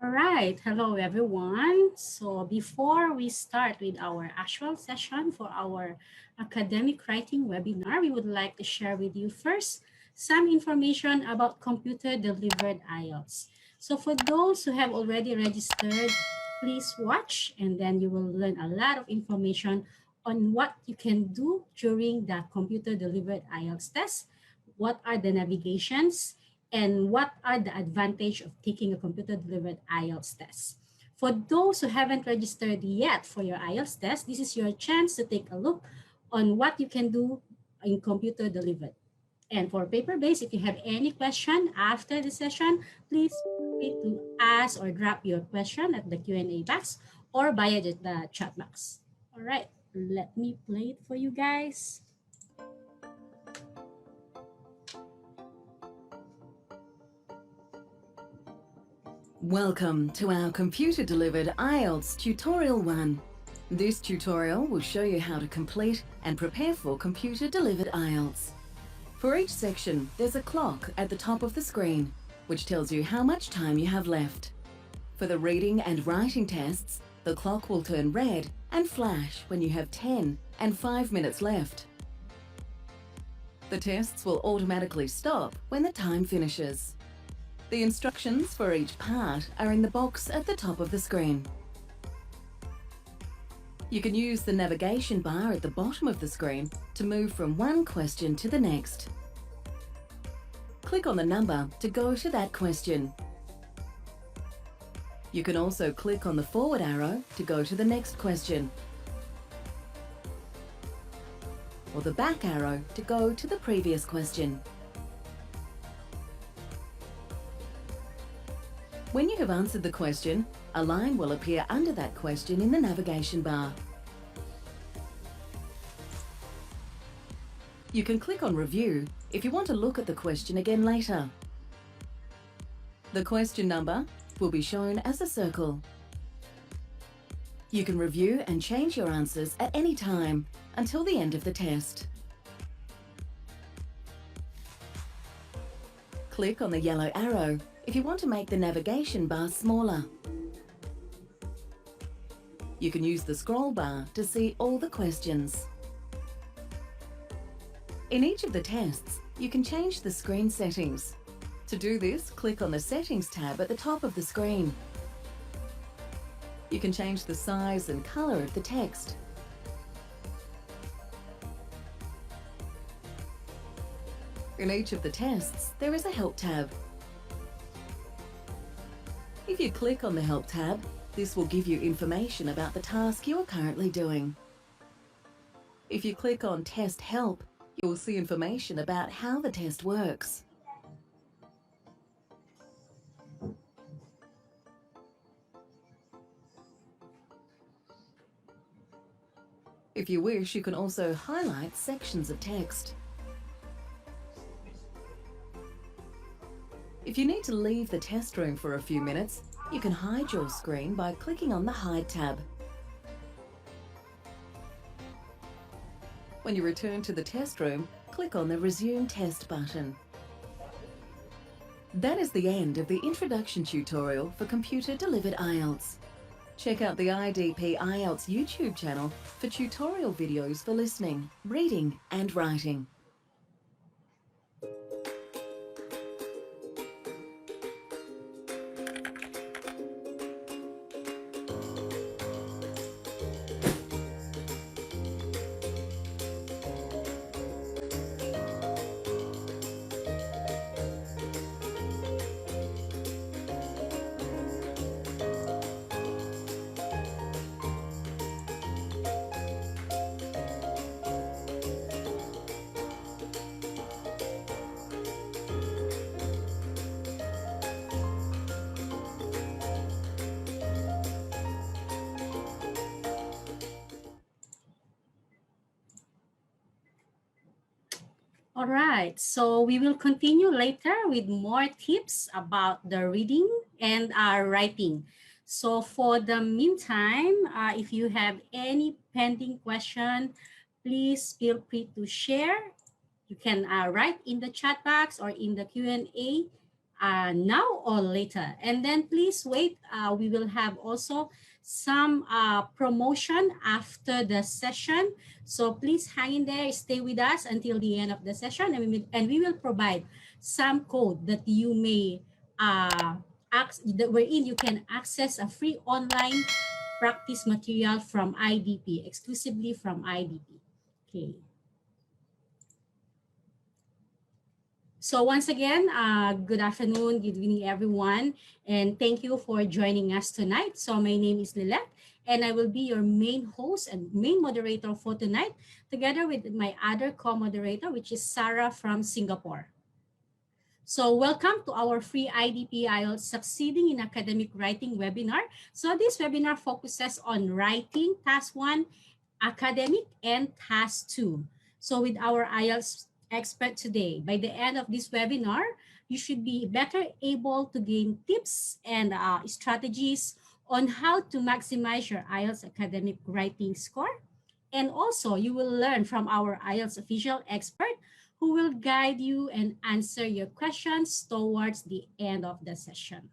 All right, hello everyone. So before we start with our actual session for our academic writing webinar, we would like to share with you first some information about computer delivered IELTS. So for those who have already registered, please watch and then you will learn a lot of information on what you can do during the computer delivered IELTS test, what are the navigations, and what are the advantage of taking a computer-delivered IELTS test. For those who haven't registered yet for your IELTS test, this is your chance to take a look on what you can do in computer-delivered. And for paper-based, if you have any question after the session, please feel free to ask or drop your question at the Q&A box or via the chat box. All right, let me play it for you guys. Welcome to our computer-delivered IELTS Tutorial 1. This tutorial will show you how to complete and prepare for computer-delivered IELTS. For each section, there's a clock at the top of the screen, which tells you how much time you have left. For the reading and writing tests, the clock will turn red and flash when you have 10 and 5 minutes left. The tests will automatically stop when the time finishes. The instructions for each part are in the box at the top of the screen. You can use the navigation bar at the bottom of the screen to move from one question to the next. Click on the number to go to that question. You can also click on the forward arrow to go to the next question, or the back arrow to go to the previous question. When you have answered the question, a line will appear under that question in the navigation bar. You can click on Review if you want to look at the question again later. The question number will be shown as a circle. You can review and change your answers at any time until the end of the test. Click on the yellow arrow if you want to make the navigation bar smaller. You can use the scroll bar to see all the questions. In each of the tests, you can change the screen settings. To do this, click on the Settings tab at the top of the screen. You can change the size and color of the text. In each of the tests, there is a Help tab. If you click on the Help tab, this will give you information about the task you are currently doing. If you click on Test Help, you will see information about how the test works. If you wish, you can also highlight sections of text. If you need to leave the test room for a few minutes, you can hide your screen by clicking on the Hide tab. When you return to the test room, click on the Resume Test button. That is the end of the introduction tutorial for computer-delivered IELTS. Check out the IDP IELTS YouTube channel for tutorial videos for listening, reading and writing. All right, so we will continue later with more tips about the reading and writing. So for the meantime, if you have any pending question, please feel free to share. You can write in the chat box or in the Q&A now or later. And then please wait. We will have also some promotion after the session. So please hang in there, stay with us until the end of the session, and we will provide some code that you may wherein you can access a free online practice material from IDP, exclusively from IDP. Okay. So once again, good afternoon, good evening, everyone, and thank you for joining us tonight. So my name is Lilette, and I will be your main host and main moderator for tonight, together with my other co-moderator, which is Sarah from Singapore. So welcome to our free IDP IELTS Succeeding in Academic Writing webinar. So this webinar focuses on writing, task 1, academic, and task 2. So with our IELTS expert today, by the end of this webinar, you should be better able to gain tips and strategies on how to maximize your IELTS academic writing score. And also, you will learn from our IELTS official expert who will guide you and answer your questions towards the end of the session.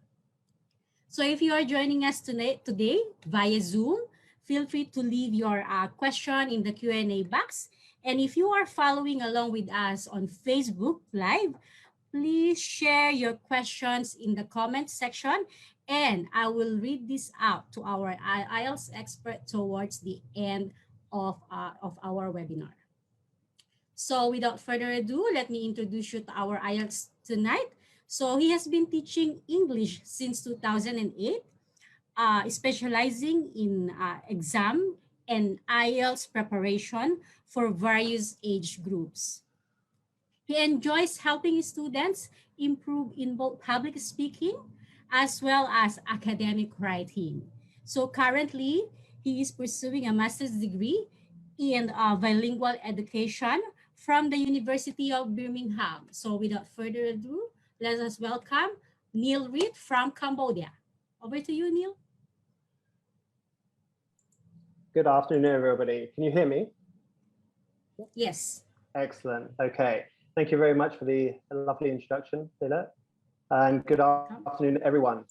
So if you are joining us today via Zoom, feel free to leave your question in the Q&A box. And if you are following along with us on Facebook Live, please share your questions in the comment section, and I will read this out to our IELTS expert towards the end of our webinar. So without further ado, let me introduce you to our IELTS tonight. So he has been teaching English since 2008, specializing in exam and IELTS preparation for various age groups. He enjoys helping students improve in both public speaking as well as academic writing. So currently, he is pursuing a master's degree in bilingual education from the University of Birmingham. So without further ado, let us welcome Reith from Cambodia. Over to you, Neil. Good afternoon, everybody. Can you hear me? Yes. Excellent. Okay. Thank you very much for the lovely introduction, Leila. And good afternoon, everyone.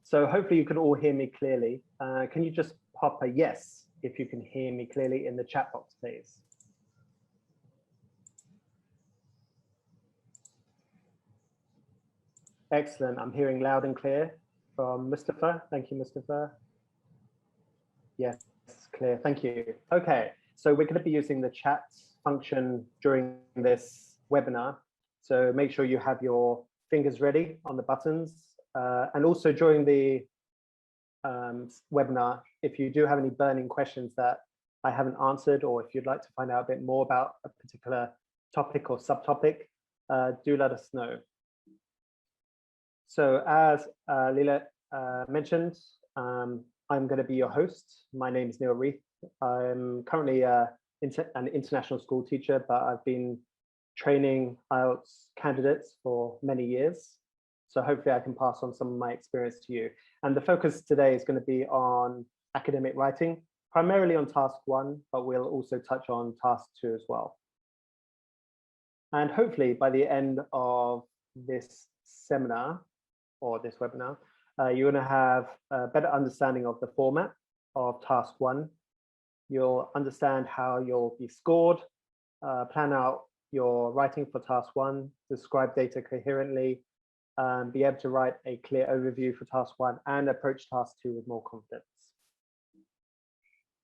So hopefully you can all hear me clearly. Can you just pop a yes if you can hear me clearly in the chat box, please? Excellent. I'm hearing loud and clear from Mustafa. Thank you, Mustafa. Yes, clear. Thank you. Okay. So we're going to be using the chat function during this webinar. So make sure you have your fingers ready on the buttons. And also during the webinar, if you do have any burning questions that I haven't answered, or if you'd like to find out a bit more about a particular topic or subtopic, do let us know. So as Leila mentioned, I'm going to be your host. My name is Reith. I'm currently an international school teacher, but I've been training IELTS candidates for many years. So hopefully I can pass on some of my experience to you. And the focus today is going to be on academic writing, primarily on task 1, but we'll also touch on task 2 as well. And hopefully by the end of this seminar or this webinar, you're going to have a better understanding of the format of task 1. You'll understand how you'll be scored, plan out your writing for task 1, describe data coherently, be able to write a clear overview for task 1, and approach task 2 with more confidence.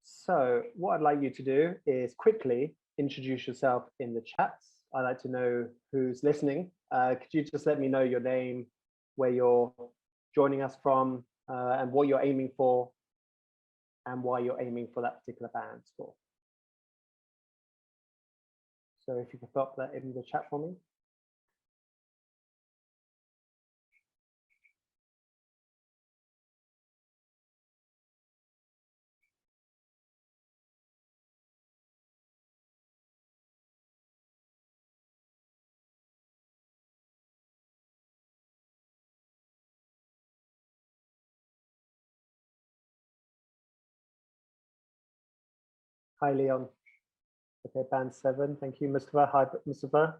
So what I'd like you to do is quickly introduce yourself in the chats. I'd like to know who's listening. Could you just let me know your name, where you're joining us from, and what you're aiming for, and why you're aiming for that particular band score. So if you could pop that in the chat for me. Hi, Leon. Okay, band 7. Thank you, Mustafa. Hi, Mustafa.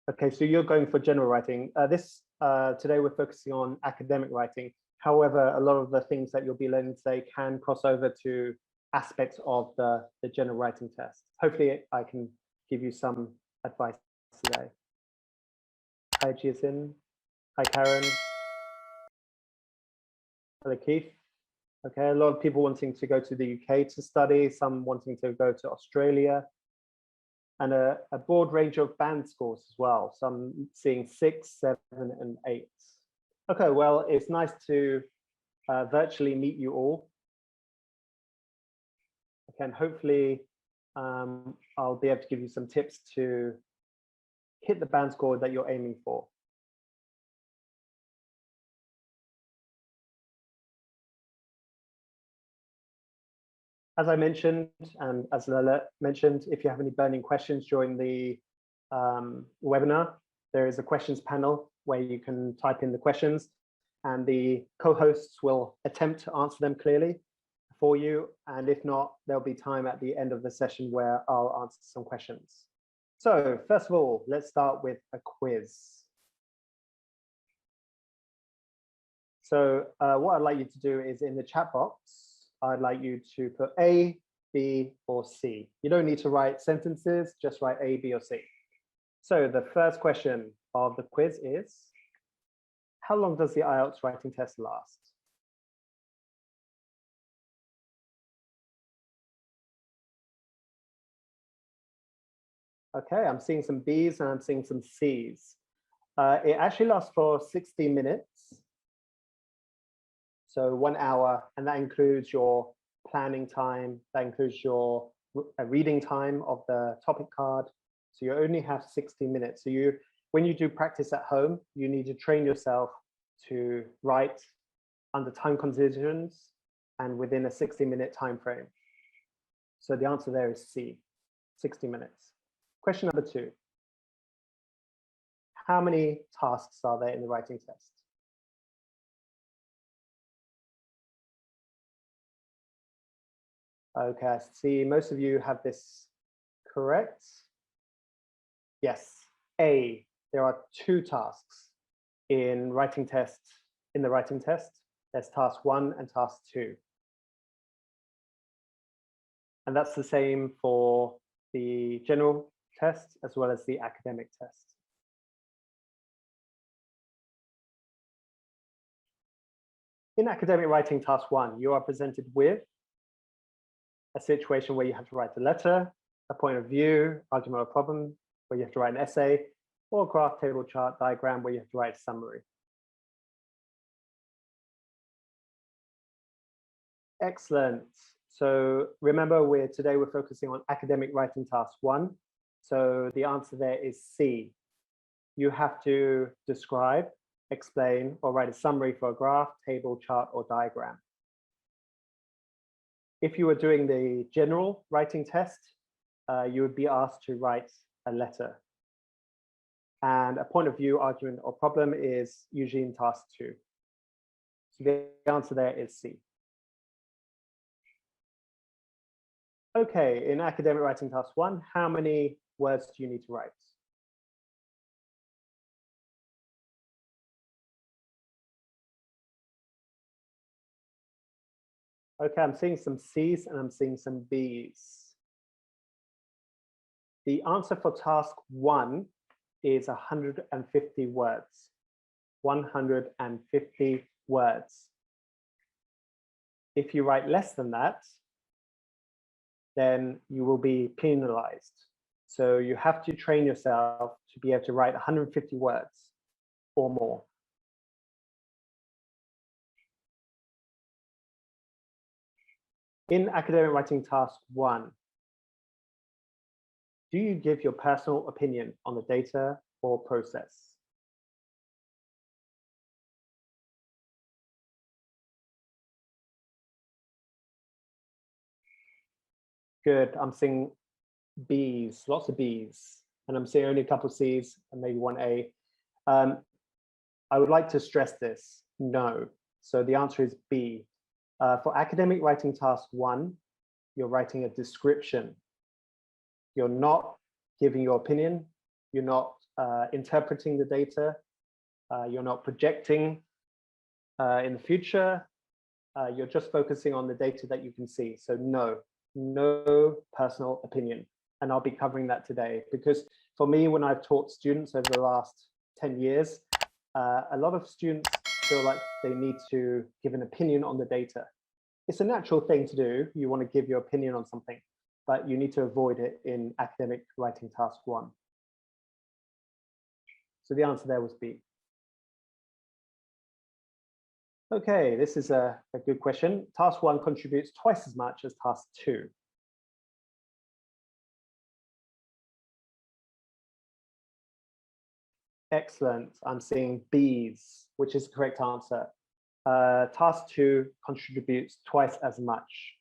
Okay, so you're going for general writing. Today we're focusing on academic writing. However, a lot of the things that you'll be learning today can cross over to aspects of the general writing test. Hopefully I can give you some advice today. Hi, Jason. Hi, Karen. Hello, Keith. Okay, a lot of people wanting to go to the UK to study, some wanting to go to Australia, and a broad range of band scores as well. Some seeing 6, 7, and 8. Okay, well, it's nice to virtually meet you all. Okay, and hopefully I'll be able to give you some tips to hit the band score that you're aiming for. As I mentioned, and as Lala mentioned, if you have any burning questions during the webinar, there is a questions panel where you can type in the questions and the co-hosts will attempt to answer them clearly for you. And if not, there'll be time at the end of the session where I'll answer some questions. So first of all, let's start with a quiz. So what I'd like you to do is in the chat box, I'd like you to put A, B, or C. You don't need to write sentences, just write A, B, or C. So the first question of the quiz is, how long does the IELTS writing test last? Okay, I'm seeing some B's and I'm seeing some C's. It actually lasts for 60 minutes. So 1 hour, and that includes your planning time, that includes your reading time of the topic card. So you only have 60 minutes. So when you do practice at home, you need to train yourself to write under time conditions and within a 60-minute time frame. So the answer there is C, 60 minutes. Question number 2. How many tasks are there in the writing test? Okay, I see most of you have this correct. Yes, A, there are 2 tasks in the writing test. There's task 1 and task 2. And that's the same for the general test as well as the academic test. In academic writing task 1, you are presented with a situation where you have to write a letter, a point of view, argument or problem, where you have to write an essay, or a graph, table, chart, diagram, where you have to write a summary. Excellent. So remember, today we're focusing on academic writing task 1. So the answer there is C. You have to describe, explain, or write a summary for a graph, table, chart, or diagram. If you were doing the general writing test, you would be asked to write a letter. And a point of view, argument, or problem is usually in task 2. So the answer there is C. Okay, in academic writing task 1, how many words do you need to write? Okay, I'm seeing some C's and I'm seeing some B's. The answer for task 1 is 150 words. 150 words. If you write less than that, then you will be penalized. So you have to train yourself to be able to write 150 words or more. In academic writing task 1, do you give your personal opinion on the data or process? Good, I'm seeing B's, lots of B's, and I'm seeing only a couple of C's and maybe 1 A. I would like to stress this, no. So the answer is B. For academic writing task 1, you're writing a description. You're not giving your opinion. You're not interpreting the data. You're not projecting in the future. You're just focusing on the data that you can see. So no personal opinion. And I'll be covering that today, because for me, when I've taught students over the last 10 years, a lot of students feel like they need to give an opinion on the data. It's a natural thing to do. You want to give your opinion on something, but you need to avoid it in academic writing task 1. So the answer there was B. Okay, this is a good question. Task 1 contributes twice as much as task 2. Excellent. I'm seeing B's, which is the correct answer. Task 2 contributes twice as much.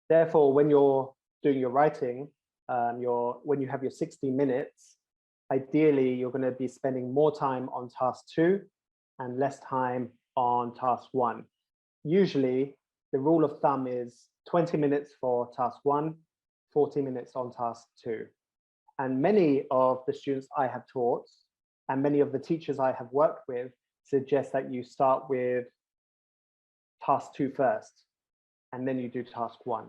Therefore, when you're doing your writing, when you have your 60 minutes, ideally, you're going to be spending more time on task 2 and less time on task 1. Usually, the rule of thumb is 20 minutes for task 1, 40 minutes on task 2. And many of the students I have taught and many of the teachers I have worked with suggest that you start with task 2 first, and then you do task 1.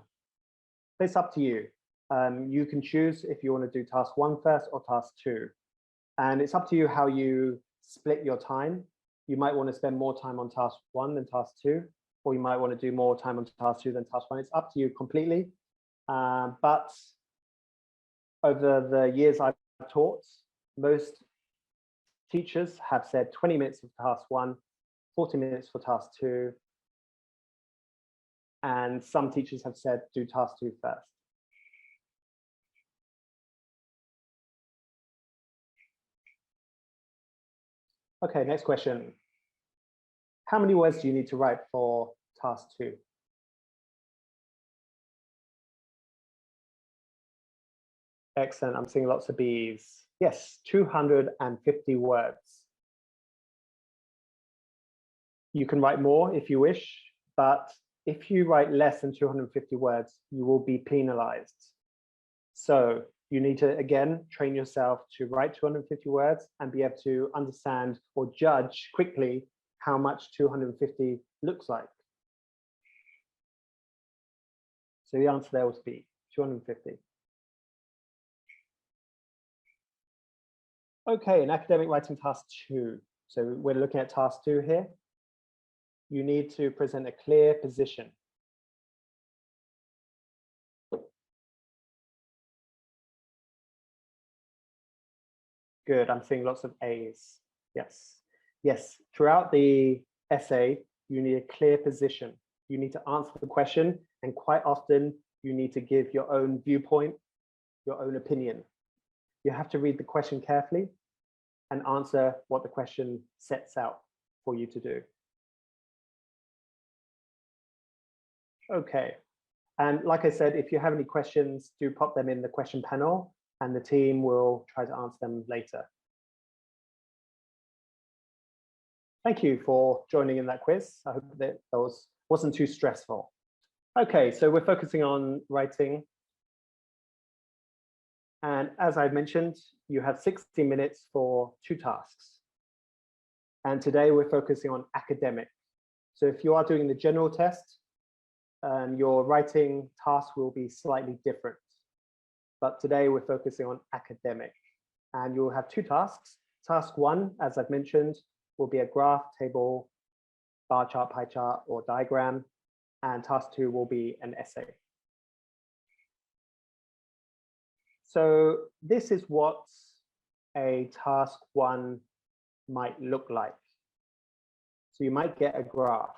It's up to you. You can choose if you want to do task 1 first or task 2. And it's up to you how you split your time. You might want to spend more time on task 1 than task 2, or you might want to do more time on task 2 than task 1. It's up to you completely. But over the years I've taught, most teachers have said 20 minutes for task 1, 40 minutes for task 2, and some teachers have said do task 2 first. Okay, next question. How many words do you need to write for task 2? Excellent, I'm seeing lots of B's. Yes, 250 words. You can write more if you wish, but if you write less than 250 words, you will be penalized. So you need to, again, train yourself to write 250 words and be able to understand or judge quickly how much 250 looks like. So the answer there was B, 250. Okay, in academic writing task 2. So we're looking at task 2 here. You need to present a clear position. Good, I'm seeing lots of A's. Yes, yes. Throughout the essay, you need a clear position. You need to answer the question, and quite often you need to give your own viewpoint, your own opinion. You have to read the question carefully and answer what the question sets out for you to do. Okay, and like I said, if you have any questions, do pop them in the question panel and the team will try to answer them later. Thank you for joining in that quiz. I hope that wasn't too stressful. Okay, so we're focusing on writing. And as I mentioned, you have 60 minutes for 2 tasks. And today we're focusing on academic. So if you are doing the general test, your writing task will be slightly different. But today we're focusing on academic. And you'll have 2 tasks. Task 1, as I've mentioned, will be a graph, table, bar chart, pie chart, or diagram. And task 2 will be an essay. So this is what a task 1 might look like. So you might get a graph.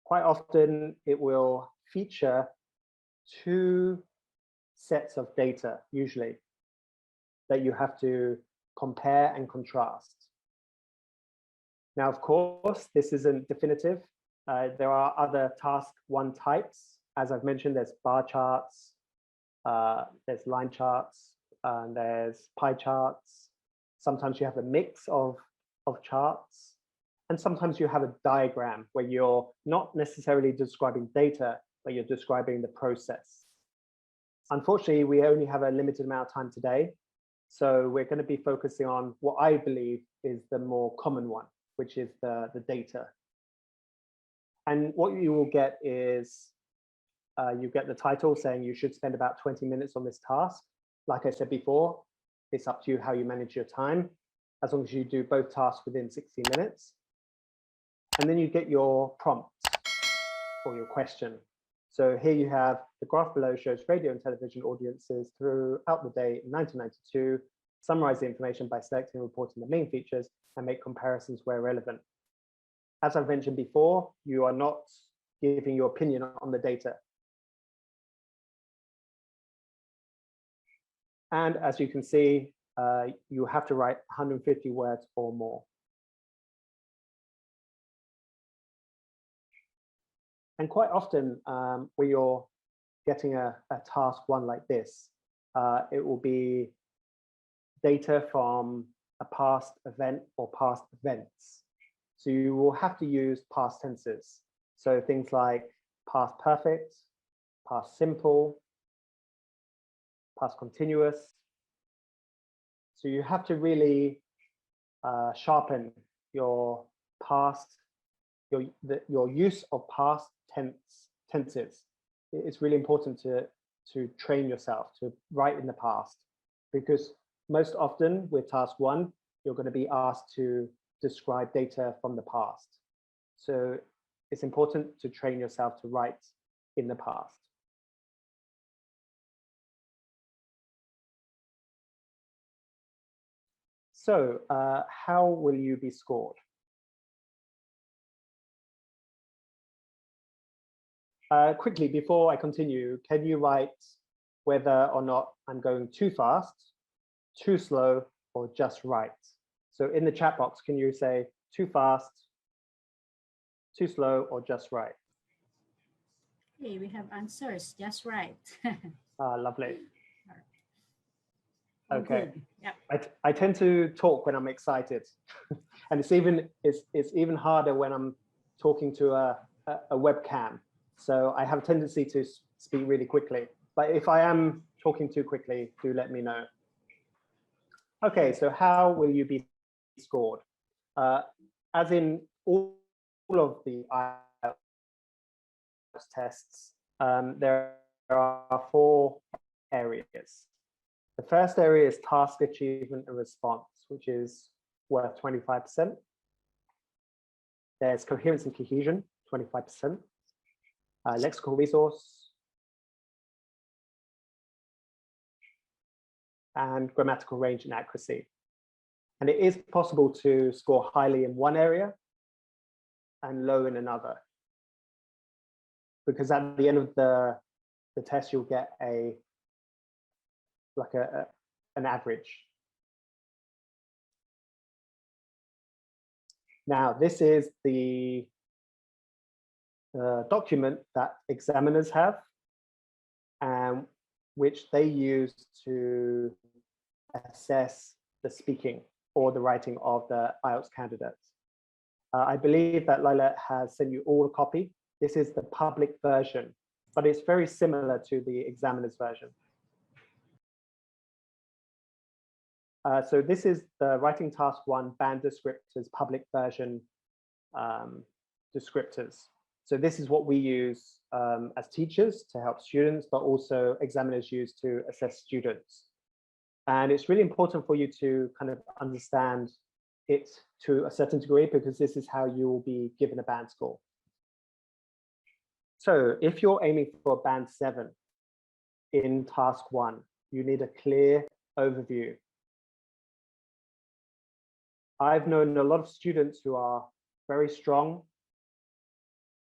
Quite often it will feature 2 sets of data, usually, that you have to compare and contrast. Now, of course, this isn't definitive. There are other task 1 types. As I've mentioned, there's bar charts, there's line charts, and there's pie charts. Sometimes you have a mix of charts. And sometimes you have a diagram where you're not necessarily describing data, but you're describing the process. Unfortunately, we only have a limited amount of time today. So we're going to be focusing on what I believe is the more common one, which is the data. And what you will get is you get the title saying you should spend about 20 minutes on this task. Like I said before, it's up to you how you manage your time, as long as you do both tasks within 60 minutes. And then you get your prompt or your question. So here you have the graph below shows radio and television audiences throughout the day in 1992, summarize the information by selecting and reporting the main features and make comparisons where relevant. As I've mentioned before, you are not giving your opinion on the data. And as you can see, you have to write 150 words or more. And quite often, when you're getting a task one like this, it will be data from a past event or past events. So you will have to use past tenses. So things like past perfect, past simple, past continuous. So you have to really sharpen your past, your use of past tenses. It's really important to train yourself to write in the past, because most often with task one, you're going to be asked to describe data from the past. So it's important to train yourself to write in the past. So how will you be scored? Quickly, before I continue, can you write whether or not I'm going too fast, too slow, or just right? So in the chat box, can you say too fast, too slow, or just right? Okay, we have answers, just right. Lovely. Oh, okay. good. Yep. I tend to talk when I'm excited, and it's even harder when I'm talking to a webcam. So I have a tendency to speak really quickly. But if I am talking too quickly, do let me know. Okay, so how will you be scored? As in all of the IELTS tests, there are 4 areas. The first area is task achievement and response, which is worth 25%. There's coherence and cohesion, 25%. Lexical resource, and grammatical range and accuracy. And it is possible to score highly in one area and low in another, because at the end of the test, you'll get an average. Now, this is the document that examiners have, and which they use to assess the speaking or the writing of the IELTS candidates. I believe that Lila has sent you all a copy. This is the public version, but it's very similar to the examiner's version. So this is the Writing Task 1 Band Descriptors public version descriptors. So this is what we use as teachers to help students, but also examiners use to assess students. And it's really important for you to kind of understand it to a certain degree, because this is how you will be given a band score. So if you're aiming for band 7 in task 1, you need a clear overview. I've known a lot of students who are very strong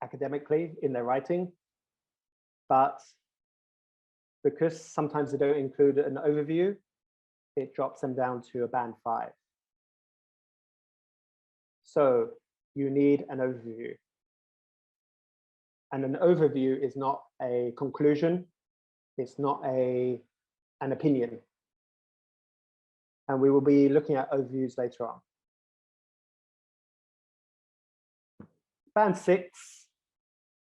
academically in their writing, but because sometimes they don't include an overview, it drops them down to a band 5. So you need an overview. And an overview is not a conclusion, it's not an opinion. And we will be looking at overviews later on. Band 6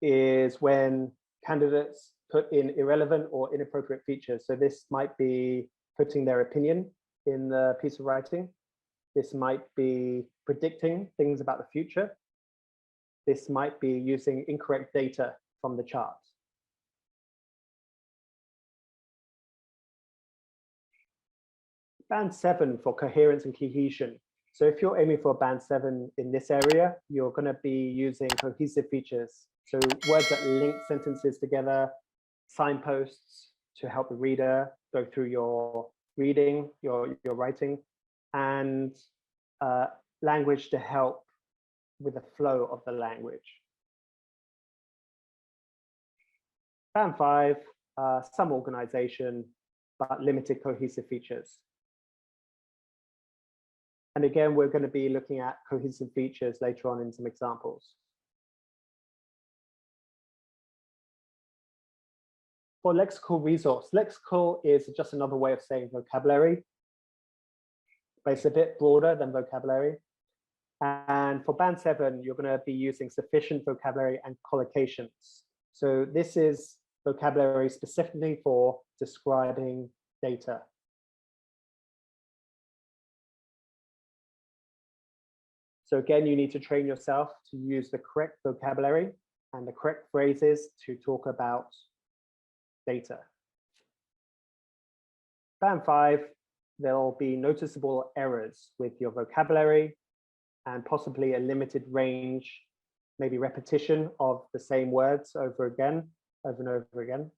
is when candidates put in irrelevant or inappropriate features. So this might be putting their opinion in the piece of writing. This might be predicting things about the future. This might be using incorrect data from the chart. Band 7 for coherence and cohesion. So if you're aiming for band 7 in this area, you're going to be using cohesive features. So words that link sentences together, signposts to help the reader go through your reading, your writing, and language to help with the flow of the language. Band 5, some organization, but limited cohesive features. And again, we're going to be looking at cohesive features later on in some examples. For lexical resource, lexical is just another way of saying vocabulary, but it's a bit broader than vocabulary. And for band 7, you're going to be using sufficient vocabulary and collocations. So this is vocabulary specifically for describing data. So again, you need to train yourself to use the correct vocabulary and the correct phrases to talk about data. Band 5, there'll be noticeable errors with your vocabulary and possibly a limited range, maybe repetition of the same words over and over again.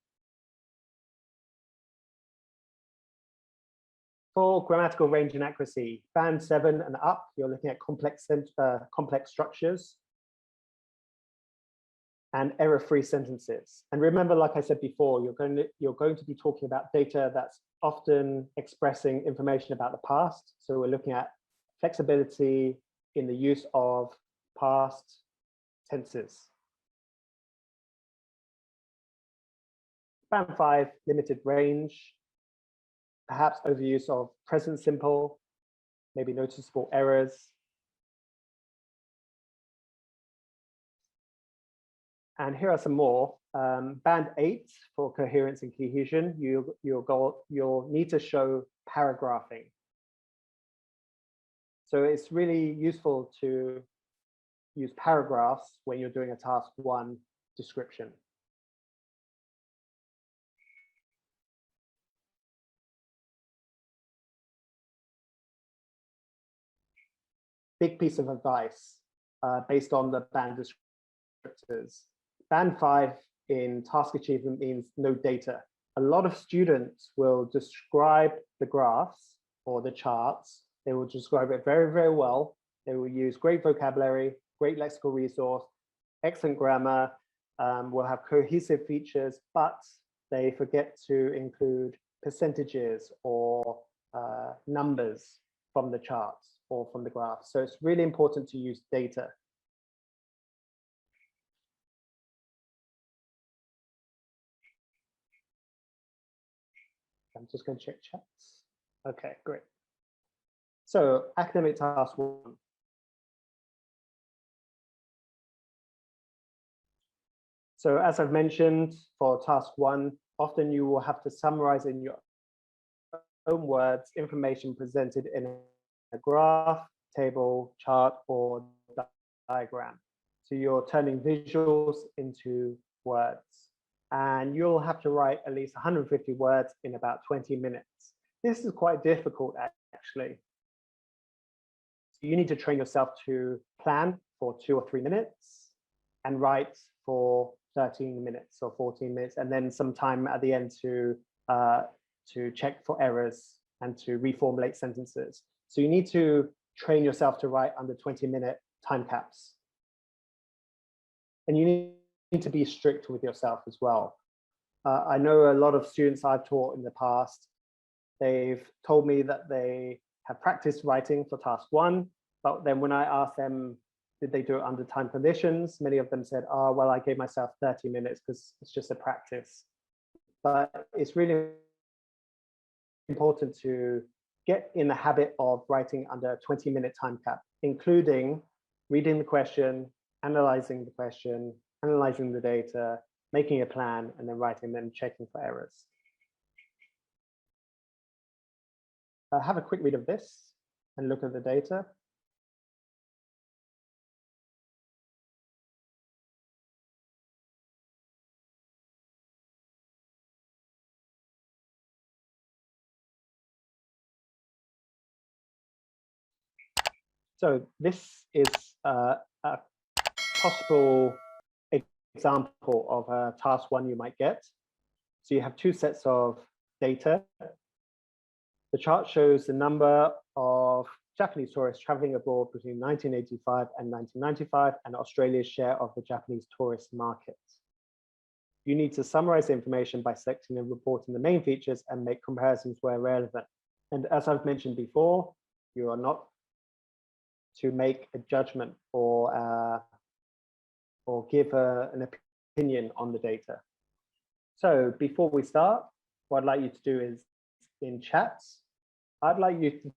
For grammatical range and accuracy, band 7 and up, you're looking at complex structures and error-free sentences. And remember, like I said before, you're going to be talking about data that's often expressing information about the past. So we're looking at flexibility in the use of past tenses. Band 5, limited range, perhaps overuse of present simple, maybe noticeable errors. And here are some more. Band 8 for coherence and cohesion, you'll need to show paragraphing. So it's really useful to use paragraphs when you're doing a task 1 description. Big piece of advice based on the band descriptors. Band 5 in task achievement means no data. A lot of students will describe the graphs or the charts. They will describe it very, very well. They will use great vocabulary, great lexical resource, excellent grammar, will have cohesive features, but they forget to include percentages or numbers from the charts or from the graph. So it's really important to use data. I'm just going to check chats. Okay, great. So academic task 1. So as I've mentioned, for task 1, often you will have to summarize in your own words information presented in a graph, table, chart, or diagram. So you're turning visuals into words. And you'll have to write at least 150 words in about 20 minutes. This is quite difficult, actually. So you need to train yourself to plan for 2 or 3 minutes and write for 13 minutes or 14 minutes, and then some time at the end to check for errors and to reformulate sentences. So you need to train yourself to write under 20-minute time caps. And you need to be strict with yourself as well. I know a lot of students I've taught in the past, they've told me that they have practiced writing for task 1, but then when I asked them, did they do it under time conditions? Many of them said, oh, well, I gave myself 30 minutes because it's just a practice. But it's really important to get in the habit of writing under a 20-minute time cap, including reading the question, analyzing the question, analyzing the data, making a plan, and then writing, then checking for errors. have a quick read of this and look at the data. So this is a possible example of a task one you might get. So you have two sets of data. The chart shows the number of Japanese tourists traveling abroad between 1985 and 1995 and Australia's share of the Japanese tourist market. You need to summarize the information by selecting and reporting the main features and make comparisons where relevant. And as I've mentioned before, you are not to make a judgment or give an opinion on the data. So before we start, what I'd like you to do is in chats, I'd like you to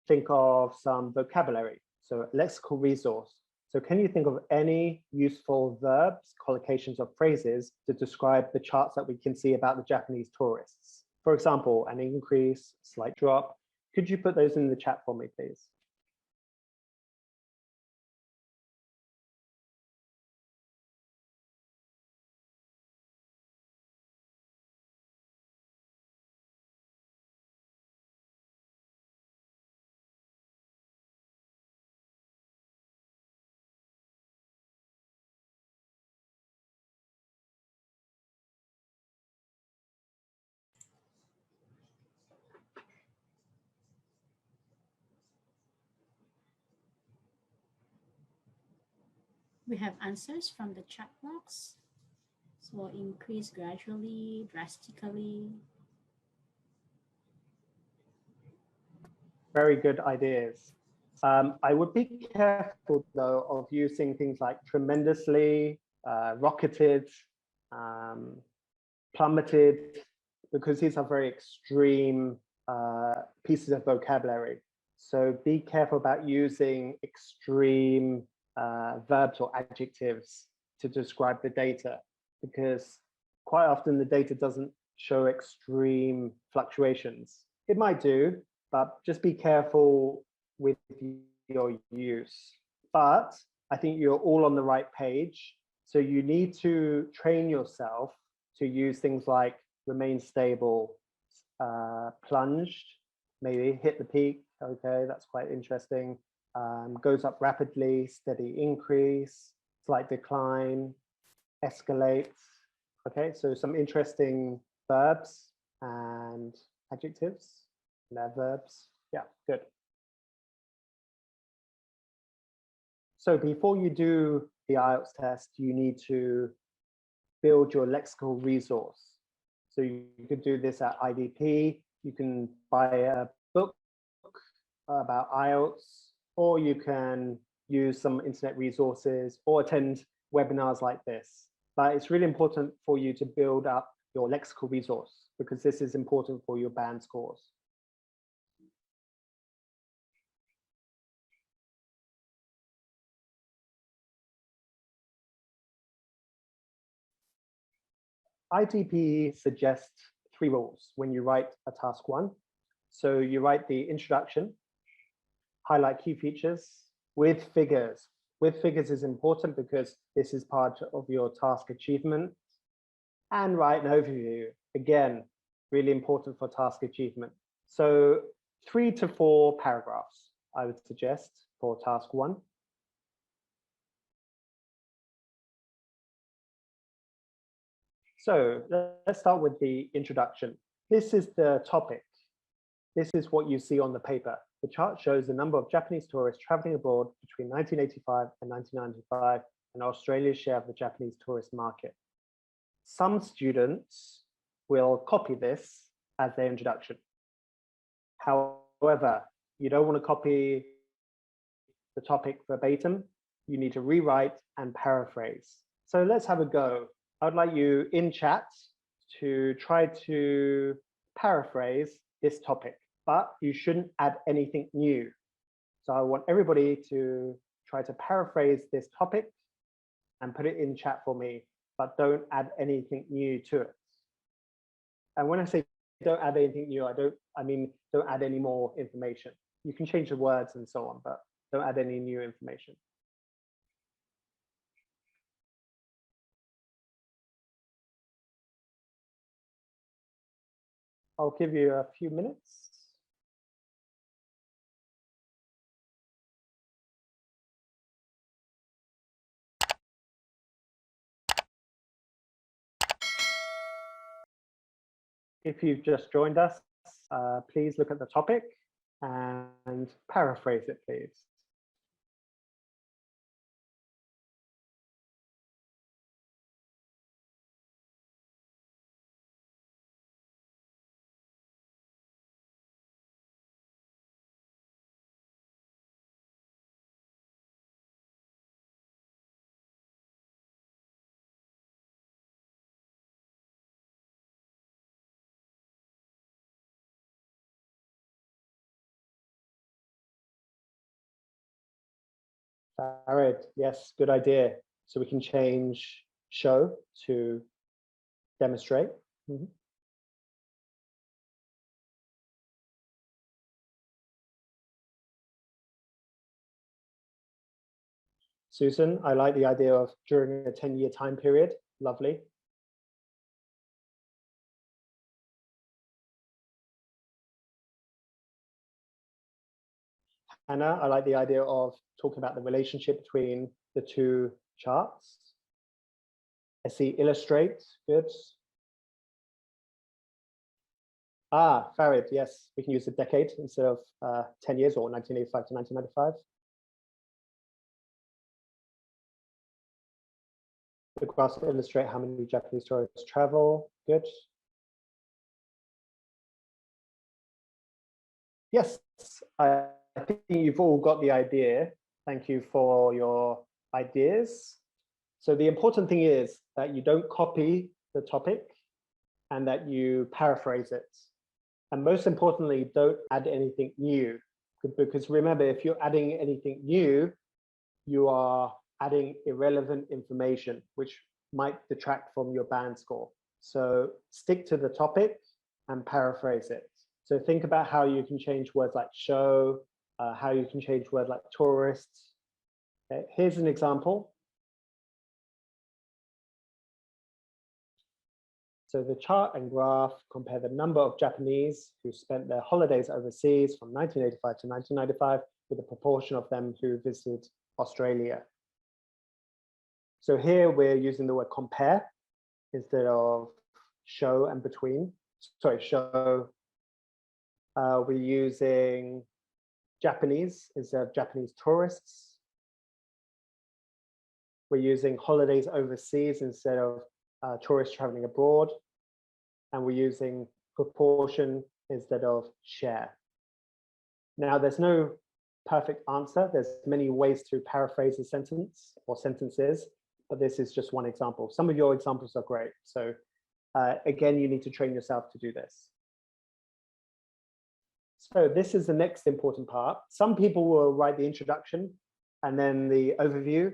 think of some vocabulary, so lexical resource. So can you think of any useful verbs, collocations, or phrases to describe the charts that we can see about the Japanese tourists? For example, an increase, slight drop. Could you put those in the chat for me, please? We have answers from the chat box. So increase gradually, drastically. Very good ideas. I would be careful though of using things like tremendously, rocketed, plummeted, because these are very extreme pieces of vocabulary. So be careful about using extreme verbs or adjectives to describe the data, because quite often the data doesn't show extreme fluctuations. It might do, but just be careful with your use. But I think you're all on the right page. So you need to train yourself to use things like remain stable, plunged, maybe hit the peak. Okay, that's quite interesting. Goes up rapidly, steady increase, slight decline, escalates. Okay, so some interesting verbs and adjectives, and their verbs. Yeah, good. So before you do the IELTS test, you need to build your lexical resource. So you could do this at IDP. You can buy a book about IELTS, or you can use some internet resources or attend webinars like this. But it's really important for you to build up your lexical resource, because this is important for your band scores. IDP suggests 3 rules when you write a task 1. So you write the introduction, highlight key features with figures. With figures is important because this is part of your task achievement. And write an overview. Again, really important for task achievement. So 3 to 4 paragraphs, I would suggest for task 1. So let's start with the introduction. This is the topic. This is what you see on the paper. The chart shows the number of Japanese tourists traveling abroad between 1985 and 1995 and Australia's share of the Japanese tourist market. Some students will copy this as their introduction. However, you don't want to copy the topic verbatim. You need to rewrite and paraphrase. So let's have a go. I'd like you in chat to try to paraphrase this topic, but you shouldn't add anything new. So I want everybody to try to paraphrase this topic and put it in chat for me, but don't add anything new to it. And when I say don't add anything new, I mean, don't add any more information. You can change the words and so on, but don't add any new information. I'll give you a few minutes. If you've just joined us, please look at the topic and paraphrase it, please. Farid, yes, good idea. So we can change show to demonstrate. Susan, I like the idea of during a 10-year time period. Lovely. Hannah, I like the idea of talking about the relationship between the two charts. I see illustrate, good. Ah, Farid, yes, we can use a decade instead of 10 years or 1985 to 1995. The graphs illustrate how many Japanese tourists travel, good. Yes, I think you've all got the idea. Thank you for your ideas. So the important thing is that you don't copy the topic and that you paraphrase it. And most importantly, don't add anything new. Because remember, if you're adding anything new, you are adding irrelevant information, which might detract from your band score. So stick to the topic and paraphrase it. So think about how you can change words like show, how you can change words like tourists. Okay, here's an example. So the chart and graph compare the number of Japanese who spent their holidays overseas from 1985 to 1995 with the proportion of them who visited Australia. So here we're using the word compare instead of show and between. Sorry, show. We're using Japanese instead of Japanese tourists. We're using holidays overseas instead of tourists traveling abroad. And we're using proportion instead of share. Now, there's no perfect answer. There's many ways to paraphrase a sentence or sentences, but this is just one example. Some of your examples are great. So again, you need to train yourself to do this. So this is the next important part. Some people will write the introduction and then the overview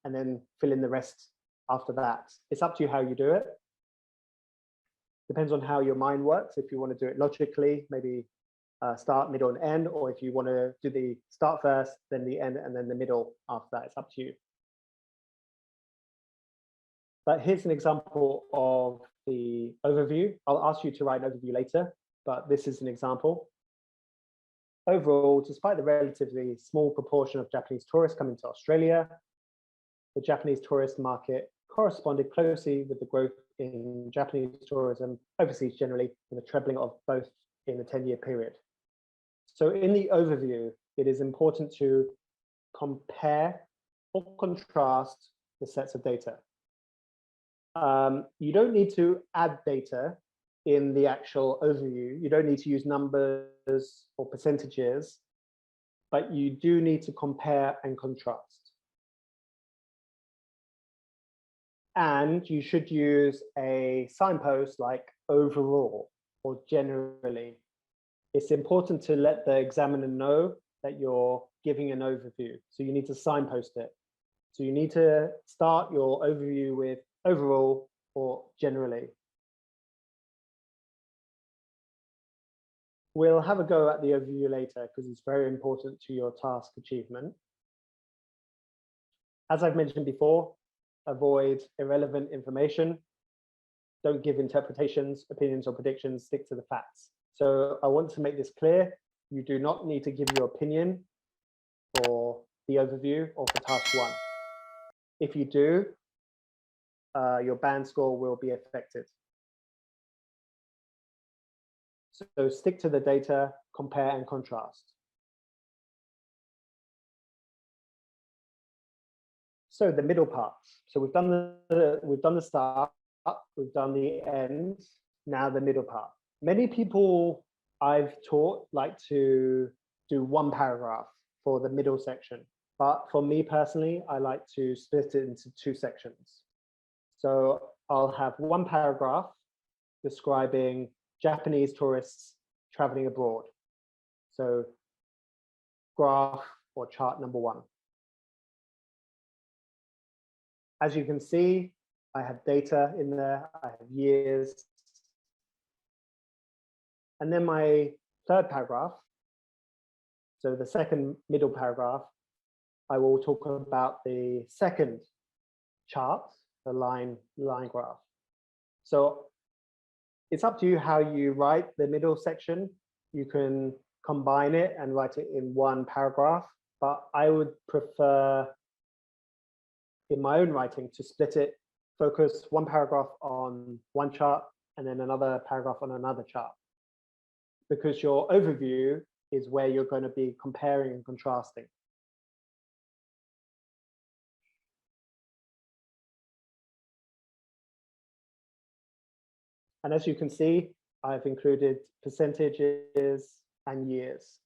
and then fill in the rest after that. It's up to you how you do it. Depends on how your mind works. If you want to do it logically, maybe start, middle, and end, or if you want to do the start first, then the end, and then the middle after that. It's up to you. But here's an example of the overview. I'll ask you to write an overview later, but this is an example. Overall, despite the relatively small proportion of Japanese tourists coming to Australia, the Japanese tourist market corresponded closely with the growth in Japanese tourism overseas generally, and the trebling of both in a 10-year period. So in the overview, it is important to compare or contrast the sets of data. You don't need to add data in the actual overview. You don't need to use numbers or percentages, but you do need to compare and contrast. And you should use a signpost like overall or generally. It's important to let the examiner know that you're giving an overview. So you need to signpost it. So you need to start your overview with overall or generally. We'll have a go at the overview later because it's very important to your task achievement. As I've mentioned before, avoid irrelevant information. Don't give interpretations, opinions, or predictions. Stick to the facts. So I want to make this clear. You do not need to give your opinion for the overview or for task 1. If you do, your band score will be affected. So stick to the data, compare and contrast. So the middle part. So we've done the start, we've done the end, now the middle part. Many people I've taught like to do one paragraph for the middle section, but for me personally, I like to split it into 2 sections. So I'll have one paragraph describing Japanese tourists traveling abroad. So graph or chart number 1. As you can see, I have data in there, I have years. And then my third paragraph, so the second middle paragraph, I will talk about the second chart, the line graph. So it's up to you how you write the middle section. You can combine it and write it in one paragraph, but I would prefer in my own writing to split it, focus one paragraph on one chart and then another paragraph on another chart. Because your overview is where you're going to be comparing and contrasting. And as you can see, I've included percentages and years.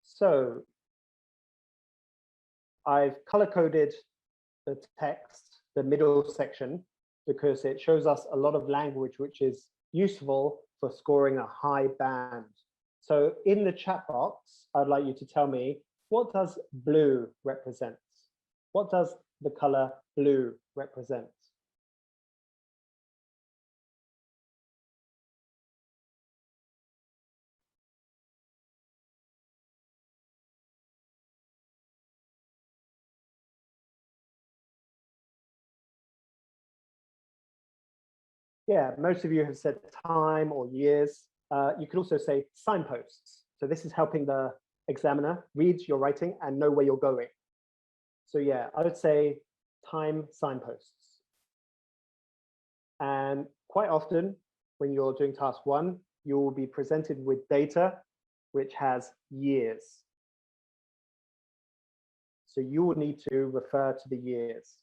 So I've color-coded the text, the middle section, because it shows us a lot of language which is useful for scoring a high band. So in the chat box, I'd like you to tell me, what does blue represent? What does the color blue represent? Yeah, most of you have said time or years. You could also say signposts. So this is helping the examiner read your writing and know where you're going. So yeah, I would say time signposts. And quite often when you're doing task 1, you will be presented with data which has years. So you will need to refer to the years.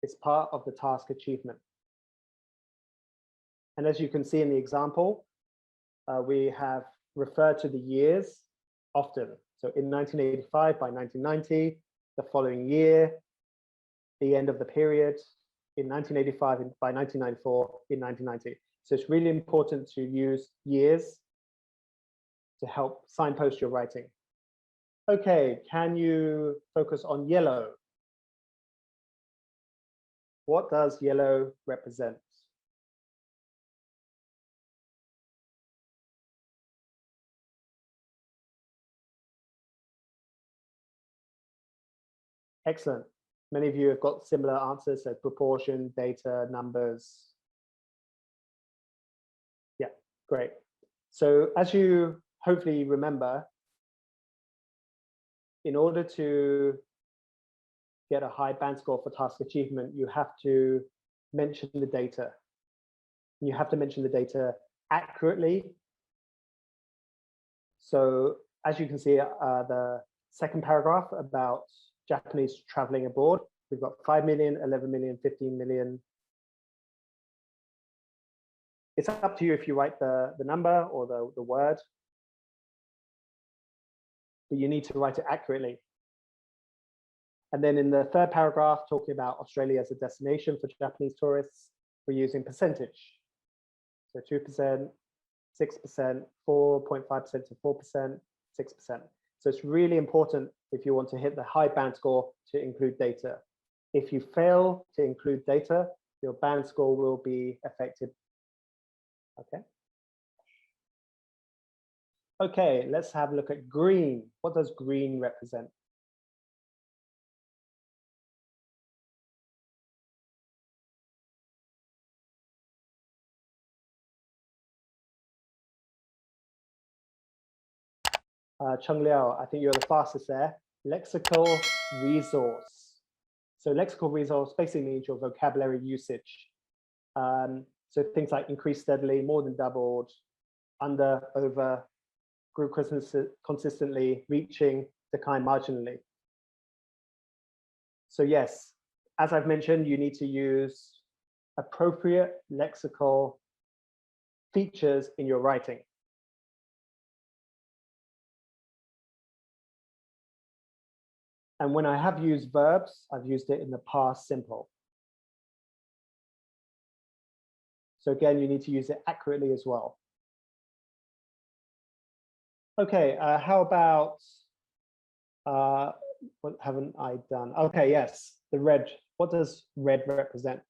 It's part of the task achievement. And as you can see in the example, we have referred to the years often. So in 1985 by 1990, the following year, the end of the period, in 1985 by 1994, in 1990. So it's really important to use years to help signpost your writing. Okay, can you focus on yellow? What does yellow represent? Excellent. Many of you have got similar answers, so proportion, data, numbers. Yeah, great. So as you hopefully remember, in order to get a high band score for task achievement, you have to mention the data. You have to mention the data accurately. So as you can see, the second paragraph about Japanese traveling abroad, we've got 5 million, 11 million, 15 million. It's up to you if you write the number or the word, but you need to write it accurately. And then in the third paragraph, talking about Australia as a destination for Japanese tourists, we're using percentage. So 2%, 6%, 4.5% to 4%, 6%. So it's really important if you want to hit the high band score to include data. If you fail to include data, your band score will be affected. Okay. Okay, let's have a look at green. What does green represent? Chung Liao, I think you're the fastest there. Lexical resource. So lexical resource basically means your vocabulary usage. So things like increased steadily, more than doubled, under, over, grew consistently, reaching, decline marginally. So yes, as I've mentioned, you need to use appropriate lexical features in your writing. And when I have used verbs, I've used it in the past simple. So again, you need to use it accurately as well. Okay, how about, what haven't I done? Okay, yes, the red. What does red represent?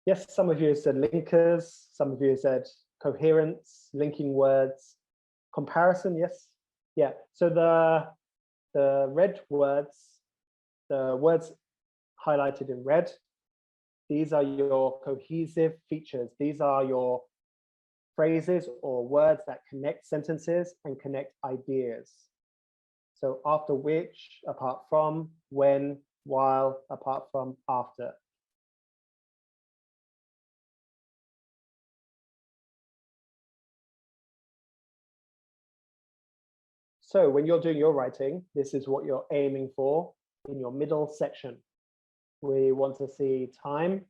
Yes, some of you said linkers, some of you said coherence, linking words, comparison, yes. Yeah, so the red words, the words highlighted in red, these are your cohesive features. These are your phrases or words that connect sentences and connect ideas. So after which, apart from, when, while, apart from, after. So when you're doing your writing, this is what you're aiming for in your middle section. We want to see time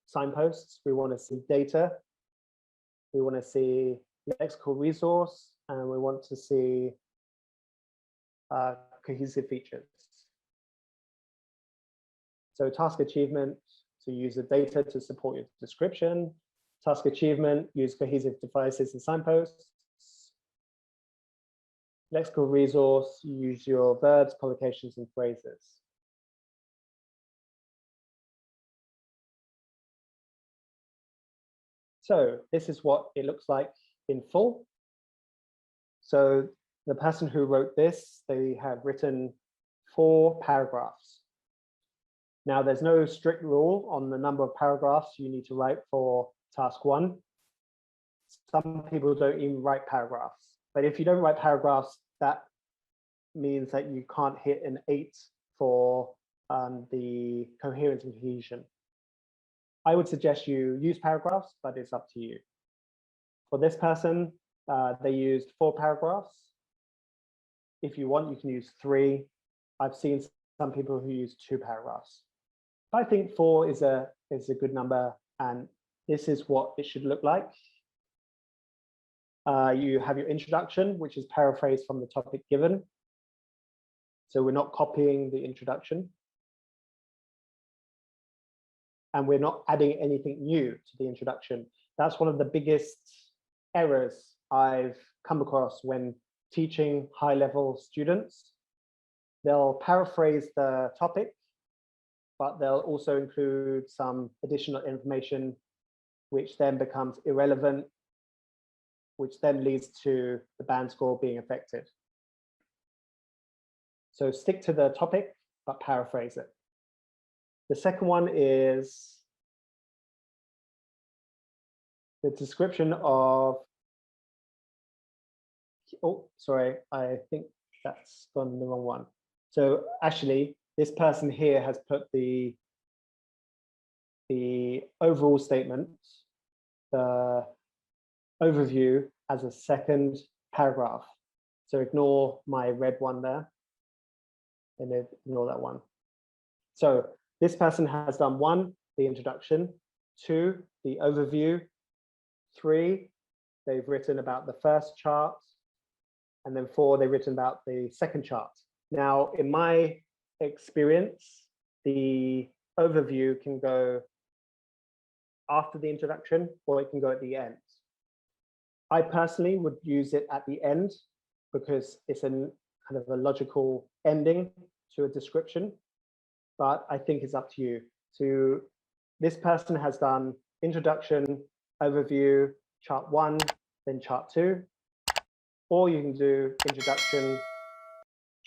signposts. We want to see data. We want to see lexical resource, and we want to see cohesive features. So task achievement, to use the data to support your description. Task achievement, use cohesive devices and signposts. Lexical resource, use your verbs, collocations, and phrases. So this is what it looks like in full. So the person who wrote this, they have written 4 paragraphs. Now there's no strict rule on the number of paragraphs you need to write for task 1. Some people don't even write paragraphs. But if you don't write paragraphs, that means that you can't hit an 8 for the coherence and cohesion. I would suggest you use paragraphs, but it's up to you. For this person, they used 4 paragraphs. If you want, you can use 3. I've seen some people who use 2 paragraphs. I think 4 is a good number, and this is what it should look like. You have your introduction, which is paraphrased from the topic given. So we're not copying the introduction. And we're not adding anything new to the introduction. That's one of the biggest errors I've come across when teaching high-level students. They'll paraphrase the topic, but they'll also include some additional information, which then becomes irrelevant, which then leads to the band score being affected. So stick to the topic, but paraphrase it. The second one is the description of, oh, sorry, I think that's gone the wrong one. So actually, this person here has put the overall statement, the overview, as a second paragraph. So ignore my red one there, and then ignore that one. So this person has done 1, the introduction, 2, the overview, 3, they've written about the first chart, and then 4, they've written about the second chart. Now, in my experience, the overview can go after the introduction, or it can go at the end. I personally would use it at the end because it's a kind of a logical ending to a description, but I think it's up to you. So this person has done introduction, overview, chart 1, then chart 2, or you can do introduction,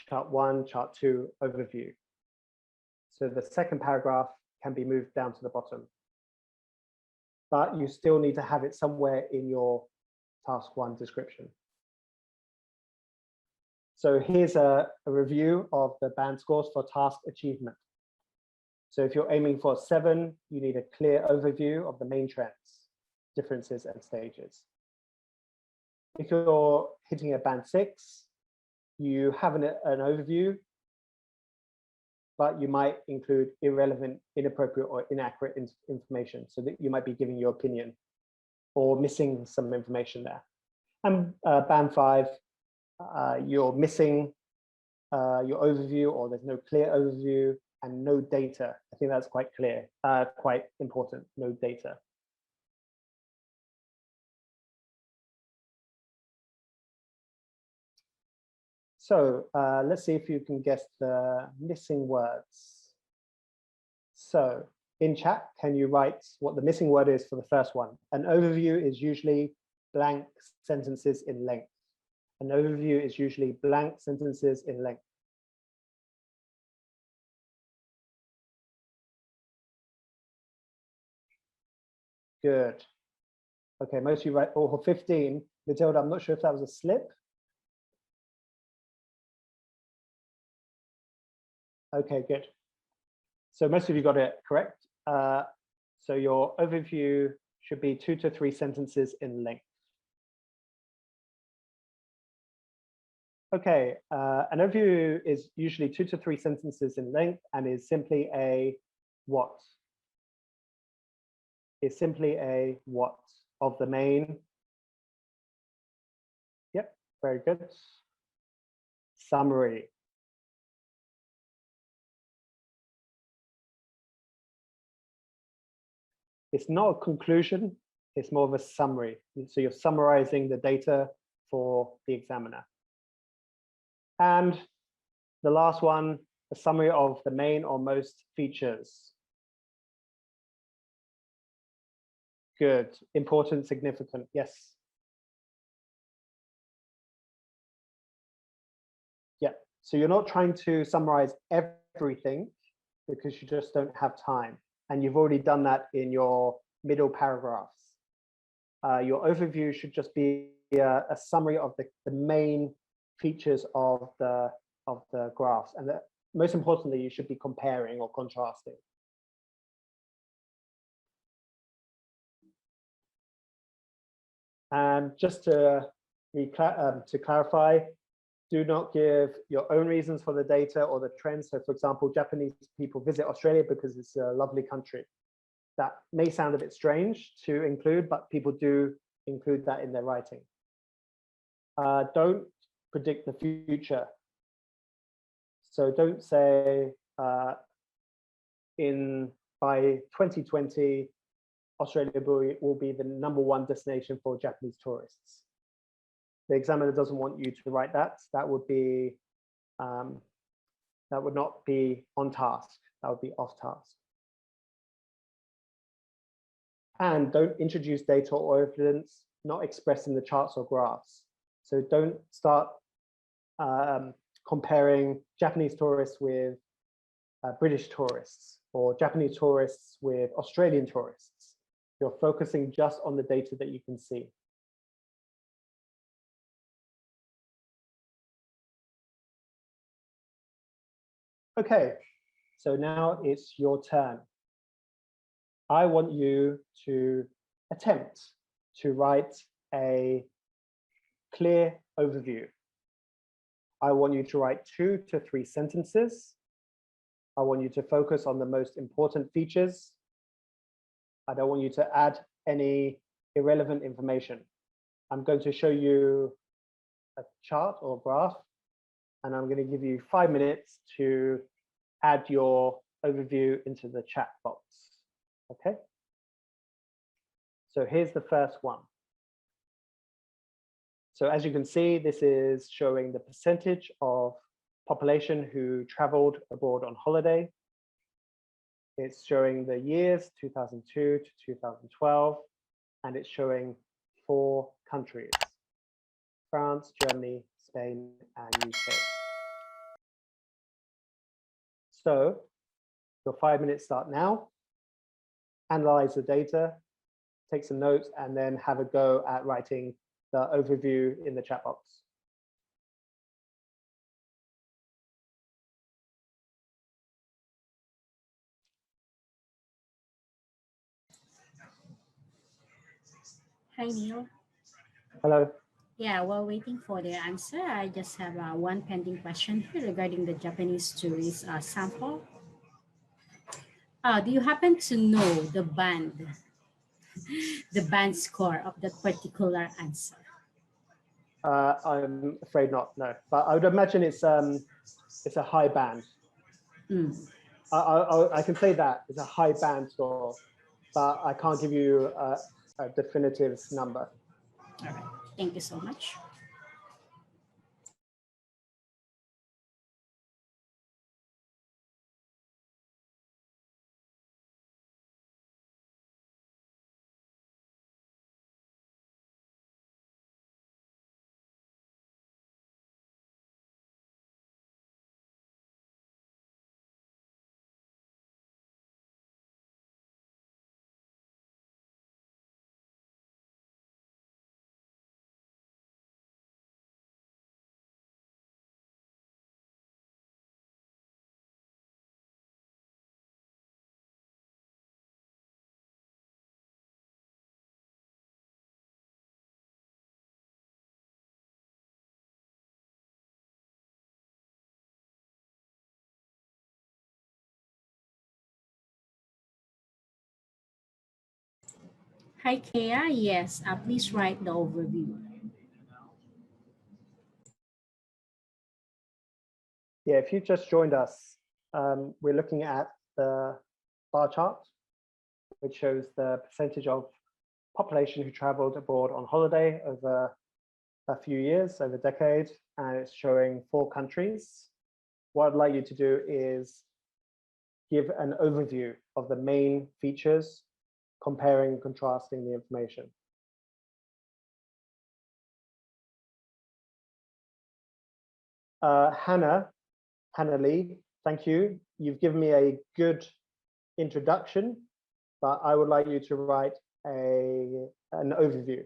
chart 1, chart 2, overview. So the second paragraph can be moved down to the bottom, but you still need to have it somewhere in your task 1 description. So here's a review of the band scores for task achievement. So if you're aiming for 7, you need a clear overview of the main trends, differences, and stages. If you're hitting a band 6, you have an overview, but you might include irrelevant, inappropriate, or inaccurate information, so that you might be giving your opinion or missing some information there. And band 5, you're missing your overview, or there's no clear overview and no data. I think that's quite clear, quite important, no data. So let's see if you can guess the missing words. So in chat, can you write what the missing word is for the first one? An overview is usually blank sentences in length. An overview is usually blank sentences in length. Good. Okay, most of you write, oh, 15. Matilda, I'm not sure if that was a slip. Okay, good. So most of you got it correct. So your overview should be 2 to 3 sentences in length. Okay, an overview is usually 2 to 3 sentences in length and is simply a what? Is simply a what of the main. Yep, very good. Summary. It's not a conclusion, it's more of a summary. So you're summarizing the data for the examiner. And the last one, a summary of the main or most features. Good, important, significant, yes. Yeah, so you're not trying to summarize everything because you just don't have time. And you've already done that in your middle paragraphs. Your overview should just be a summary of the main features of the graphs. And most importantly, you should be comparing or contrasting. And just to clarify, do not give your own reasons for the data or the trends. So for example, Japanese people visit Australia because it's a lovely country. That may sound a bit strange to include, but people do include that in their writing. Don't predict the future. So don't say by 2020, Australia will be the #1 destination for Japanese tourists. The examiner doesn't want you to write that. That would be that would not be on task. That would be off task. And don't introduce data or evidence not expressed in the charts or graphs. So don't start comparing Japanese tourists with British tourists or Japanese tourists with Australian tourists. You're focusing just on the data that you can see. Okay, so now it's your turn. I want you to attempt to write a clear overview. I want you to write 2 to 3 sentences. I want you to focus on the most important features. I don't want you to add any irrelevant information. I'm going to show you a chart or graph, and I'm going to give you 5 minutes to add your overview into the chat box. Okay. So here's the first one. So as you can see, this is showing the percentage of population who traveled abroad on holiday. It's showing the years 2002 to 2012, and it's showing 4 countries: France, Germany, Spain, and UK. So your 5 minutes start now. Analyze the data, take some notes, and then have a go at writing the overview in the chat box. Hi, Neil. Hello. Yeah, while waiting for the answer, I just have one pending question here regarding the Japanese tourist sample. Do you happen to know the band score of that particular answer? I'm afraid not, no. But I would imagine it's a high band. I can say that it's a high band score, but I can't give you a definitive number. All right, thank you so much. Hi, Kea. Yes, please write the overview. Yeah, if you just joined us, we're looking at the bar chart, which shows the percentage of population who traveled abroad on holiday over a few years, over a decade, and it's showing 4 countries. What I'd like you to do is give an overview of the main features, comparing and contrasting the information. Hannah Lee, thank you. You've given me a good introduction, but I would like you to write an overview.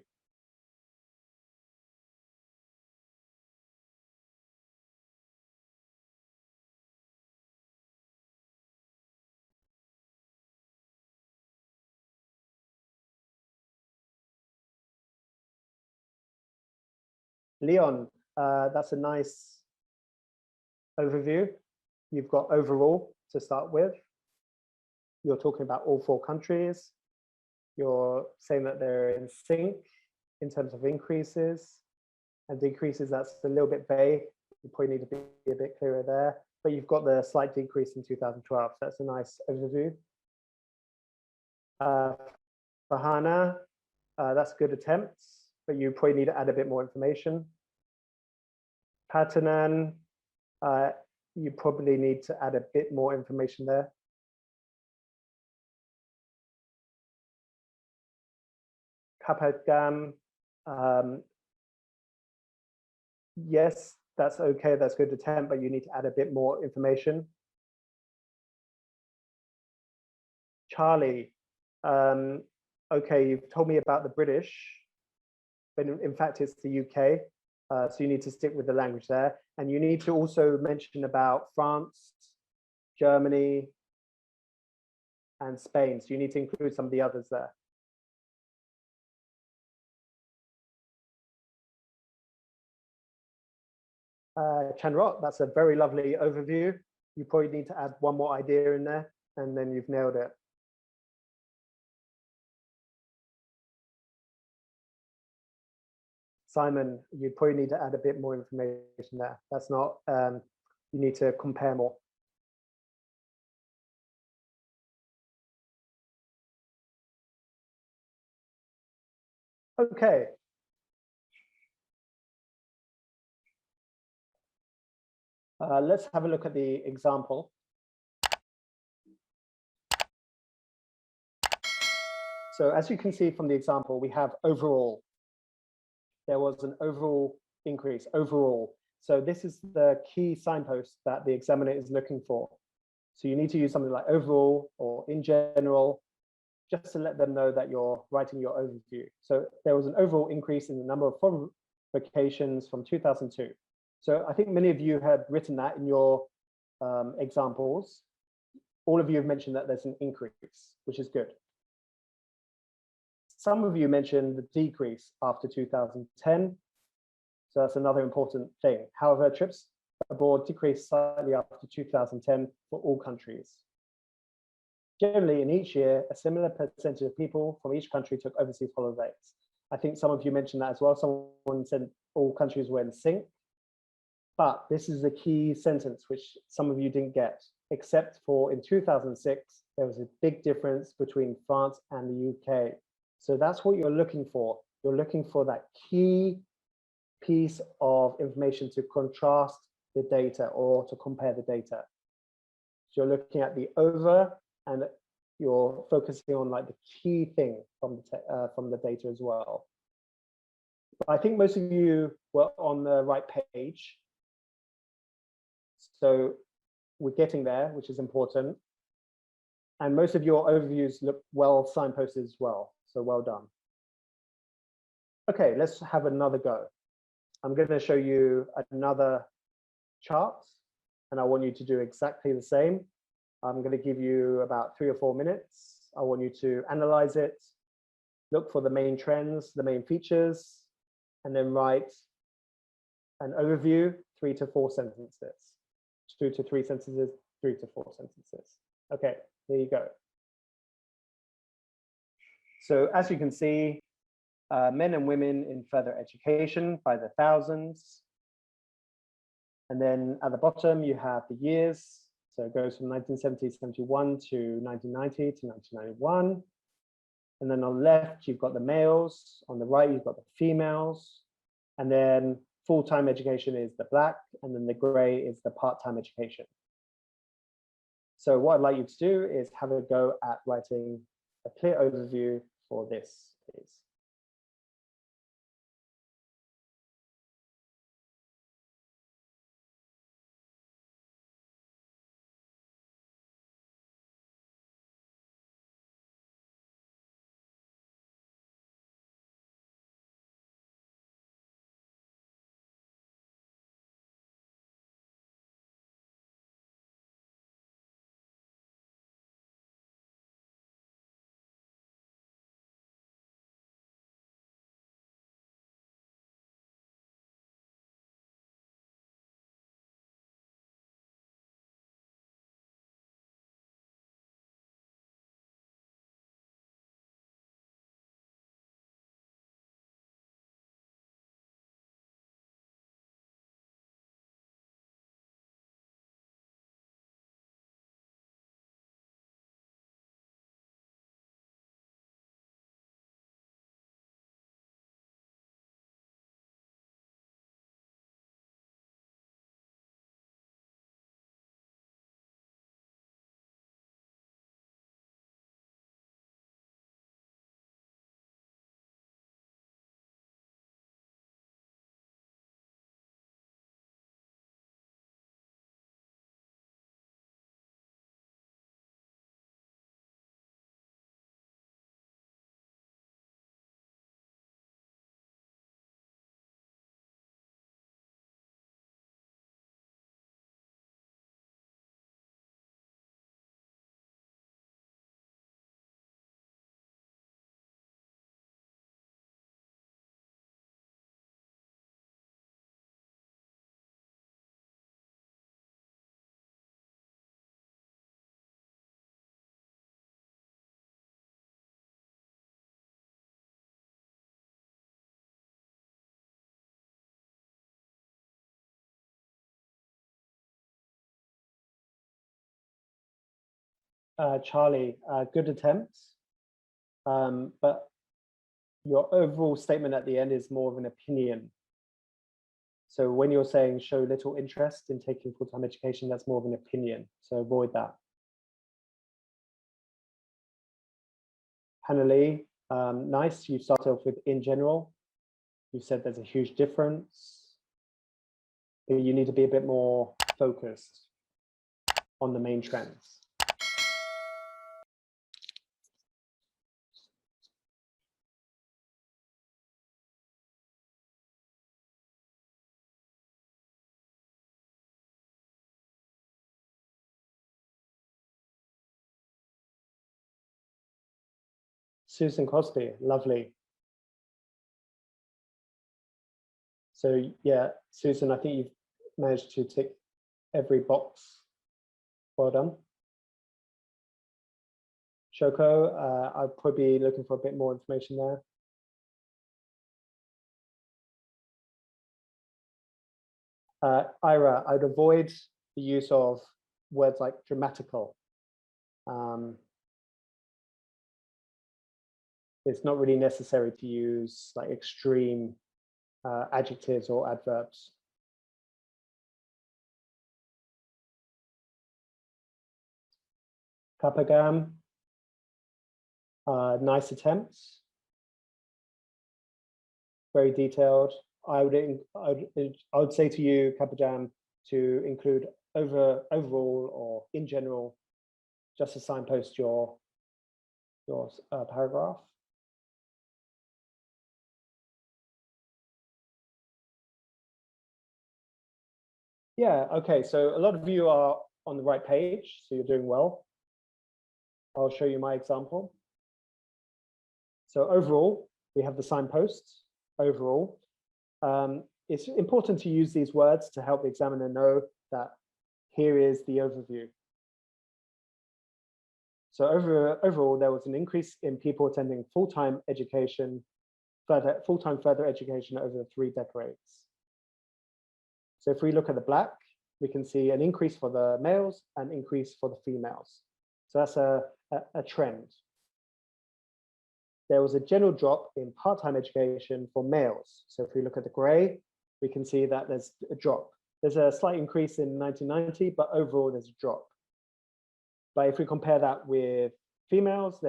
Leon, that's a nice overview. You've got overall to start with. You're talking about all 4 countries. You're saying that they're in sync in terms of increases and decreases. That's a little bit vague. You probably need to be a bit clearer there, but you've got the slight decrease in 2012. So that's a nice overview. For Hannah, that's good attempts, but you probably need to add a bit more information. Patanan, you probably need to add a bit more information there. Kapagam, yes, that's okay, that's good attempt, but you need to add a bit more information. Charlie, okay, you've told me about the British, but in fact it's the UK, so you need to stick with the language there. And you need to also mention about France, Germany, and Spain. So you need to include some of the others there. Chanrot, that's a very lovely overview. You probably need to add one more idea in there, and then you've nailed it. Simon, you probably need to add a bit more information there. That's not, you need to compare more. Okay. Let's have a look at the example. So as you can see from the example, we have overall. There was an overall increase, overall. So this is the key signpost that the examiner is looking for. So you need to use something like overall or in general, just to let them know that you're writing your overview. So there was an overall increase in the number of provocations from 2002. So I think many of you had written that in your examples. All of you have mentioned that there's an increase, which is good. Some of you mentioned the decrease after 2010. So that's another important thing. However, trips abroad decreased slightly after 2010 for all countries. Generally, in each year, a similar percentage of people from each country took overseas holidays. I think some of you mentioned that as well. Someone said all countries were in sync. But this is the key sentence, which some of you didn't get, except for in 2006, there was a big difference between France and the UK. So that's what you're looking for. You're looking for that key piece of information to contrast the data or to compare the data. So you're looking at the over and you're focusing on like the key thing from the data as well. But I think most of you were on the right page. So we're getting there, which is important. And most of your overviews look well signposted as well. So well done. Okay, let's have another go. I'm going to show you another chart, and I want you to do exactly the same. I'm going to give you about 3 or 4 minutes. I want you to analyze it, look for the main trends, the main features, and then write an overview, 3 to 4 sentences, 2 to 3 sentences, 3 to 4 sentences. Okay, there you go. So as you can see, men and women in further education by the thousands. And then at the bottom, you have the years. So it goes from 1971 to 1990 to 1991. And then on the left, you've got the males. On the right, you've got the females. And then full-time education is the black, and then the gray is the part-time education. So what I'd like you to do is have a go at writing a clear overview for this, please. Charlie, good attempt, but your overall statement at the end is more of an opinion. So when you're saying show little interest in taking full-time education, that's more of an opinion. So avoid that. Hannah Lee, nice. You started off with in general. You said there's a huge difference. But you need to be a bit more focused on the main trends. Susan Cosby, lovely. So yeah, Susan, I think you've managed to tick every box. Well done. Shoko, I'd probably be looking for a bit more information there. Ira, I'd avoid the use of words like dramatical. It's not really necessary to use like extreme adjectives or adverbs. Kapagam, nice attempts. Very detailed. I would say to you, Kapagam, to include overall or in general, just to signpost your paragraph. Yeah, okay, so a lot of you are on the right page, so you're doing well. I'll show you my example. So overall, we have the signposts, overall. It's important to use these words to help the examiner know that here is the overview. So overall, there was an increase in people attending full-time education, full-time further education over the 3 decades. So if we look at the black, we can see an increase for the males and increase for the females. So that's a trend. There was a general drop in part-time education for males. So if we look at the gray, we can see that there's a drop. There's a slight increase in 1990, but overall there's a drop. But if we compare that with females,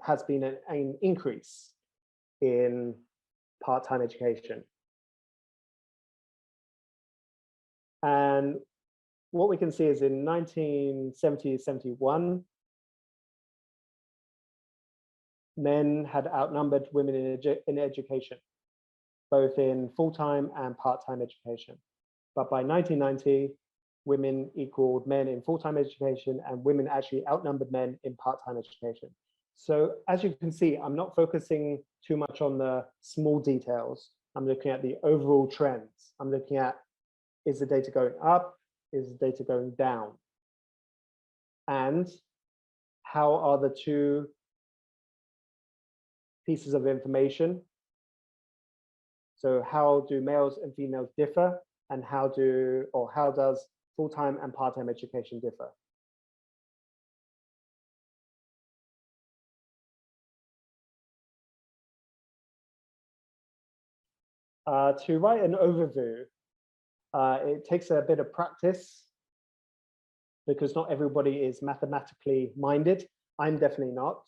has been an increase in part-time education. And what we can see is in 1970-71, men had outnumbered women in education, both in full-time and part-time education. But by 1990, women equaled men in full-time education, and women actually outnumbered men in part-time education. So as you can see, I'm not focusing too much on the small details. I'm looking at the overall trends. I'm looking at, is the data going up? Is the data going down? And how are the two pieces of information? So how do males and females differ? And how does full-time and part-time education differ? To write an overview, it takes a bit of practice because not everybody is mathematically minded. I'm definitely not.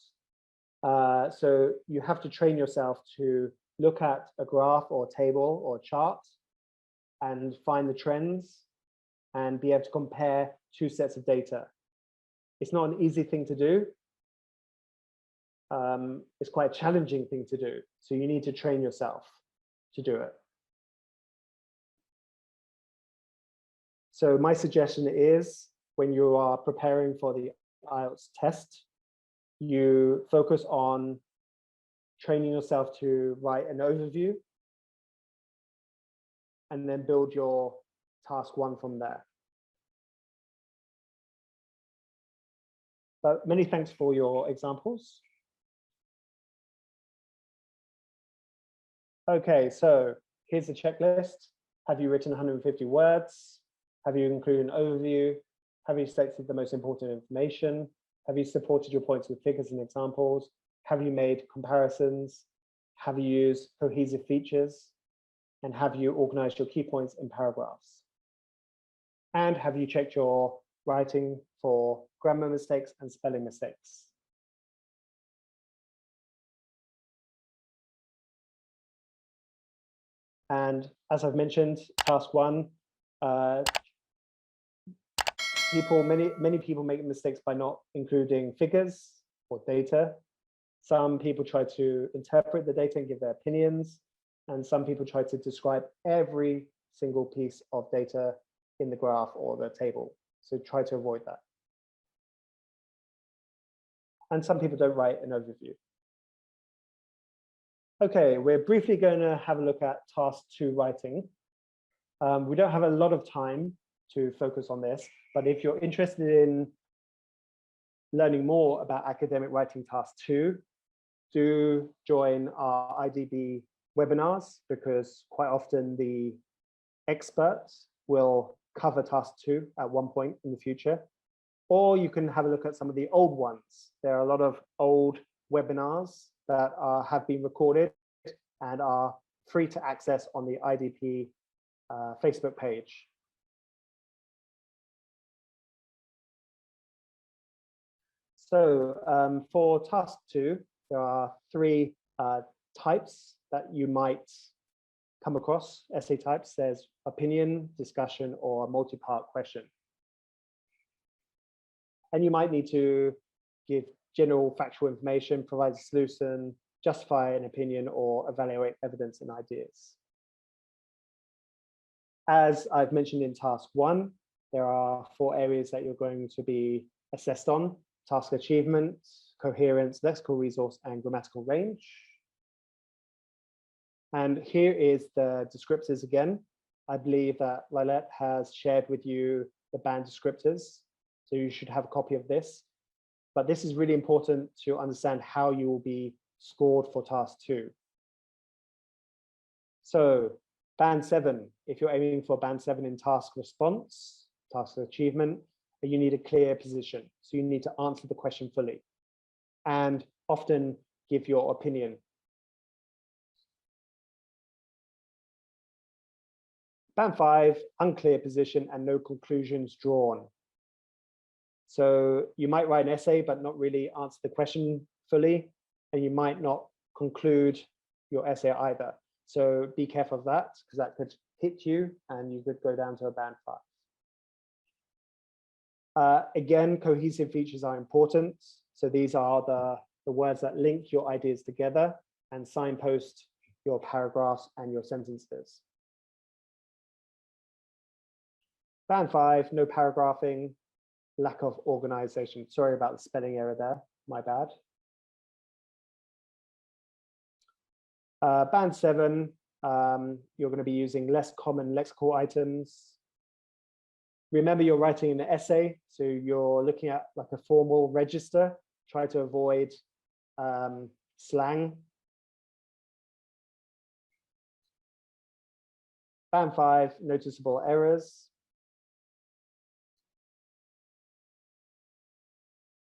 So you have to train yourself to look at a graph or table or chart and find the trends and be able to compare 2 sets of data. It's not an easy thing to do. It's quite a challenging thing to do. So you need to train yourself to do it. So my suggestion is when you are preparing for the IELTS test, you focus on training yourself to write an overview and then build your task 1 from there. But many thanks for your examples. Okay, so here's the checklist. Have you written 150 words? Have you included an overview? Have you stated the most important information? Have you supported your points with figures and examples? Have you made comparisons? Have you used cohesive features? And have you organized your key points in paragraphs? And have you checked your writing for grammar mistakes and spelling mistakes? And as I've mentioned, task one, many people make mistakes by not including figures or data. Some people try to interpret the data and give their opinions, and some people try to describe every single piece of data in the graph or the table. So try to avoid that. And some people don't write an overview. Okay, we're briefly going to have a look at task 2 writing. We don't have a lot of time to focus on this, but if you're interested in learning more about academic writing task 2, do join our IDP webinars, because quite often the experts will cover task 2 at one point in the future. Or you can have a look at some of the old ones. There are a lot of old webinars that have been recorded and are free to access on the IDP Facebook page. So for task 2, there are 3 types that you might come across, essay types. There's opinion, discussion, or multi-part question. And you might need to give general factual information, provide a solution, justify an opinion, or evaluate evidence and ideas. As I've mentioned in task 1, there are 4 areas that you're going to be assessed on: task achievement, coherence, lexical resource, and grammatical range. And here is the descriptors again. I believe that Lilette has shared with you the band descriptors, so you should have a copy of this. But this is really important to understand how you will be scored for task 2. So band 7, if you're aiming for band 7 in task response, task achievement, you need a clear position. So you need to answer the question fully and often give your opinion. Band 5, unclear position and no conclusions drawn. So you might write an essay, but not really answer the question fully, and you might not conclude your essay either. So be careful of that, because that could hit you and you could go down to a band 5. Again, cohesive features are important. So these are the words that link your ideas together and signpost your paragraphs and your sentences. Band 5, no paragraphing, lack of organization. Sorry about the spelling error there, my bad. Band 7, you're going to be using less common lexical items. Remember, you're writing an essay, so you're looking at like a formal register. Try to avoid slang. Band 5, noticeable errors.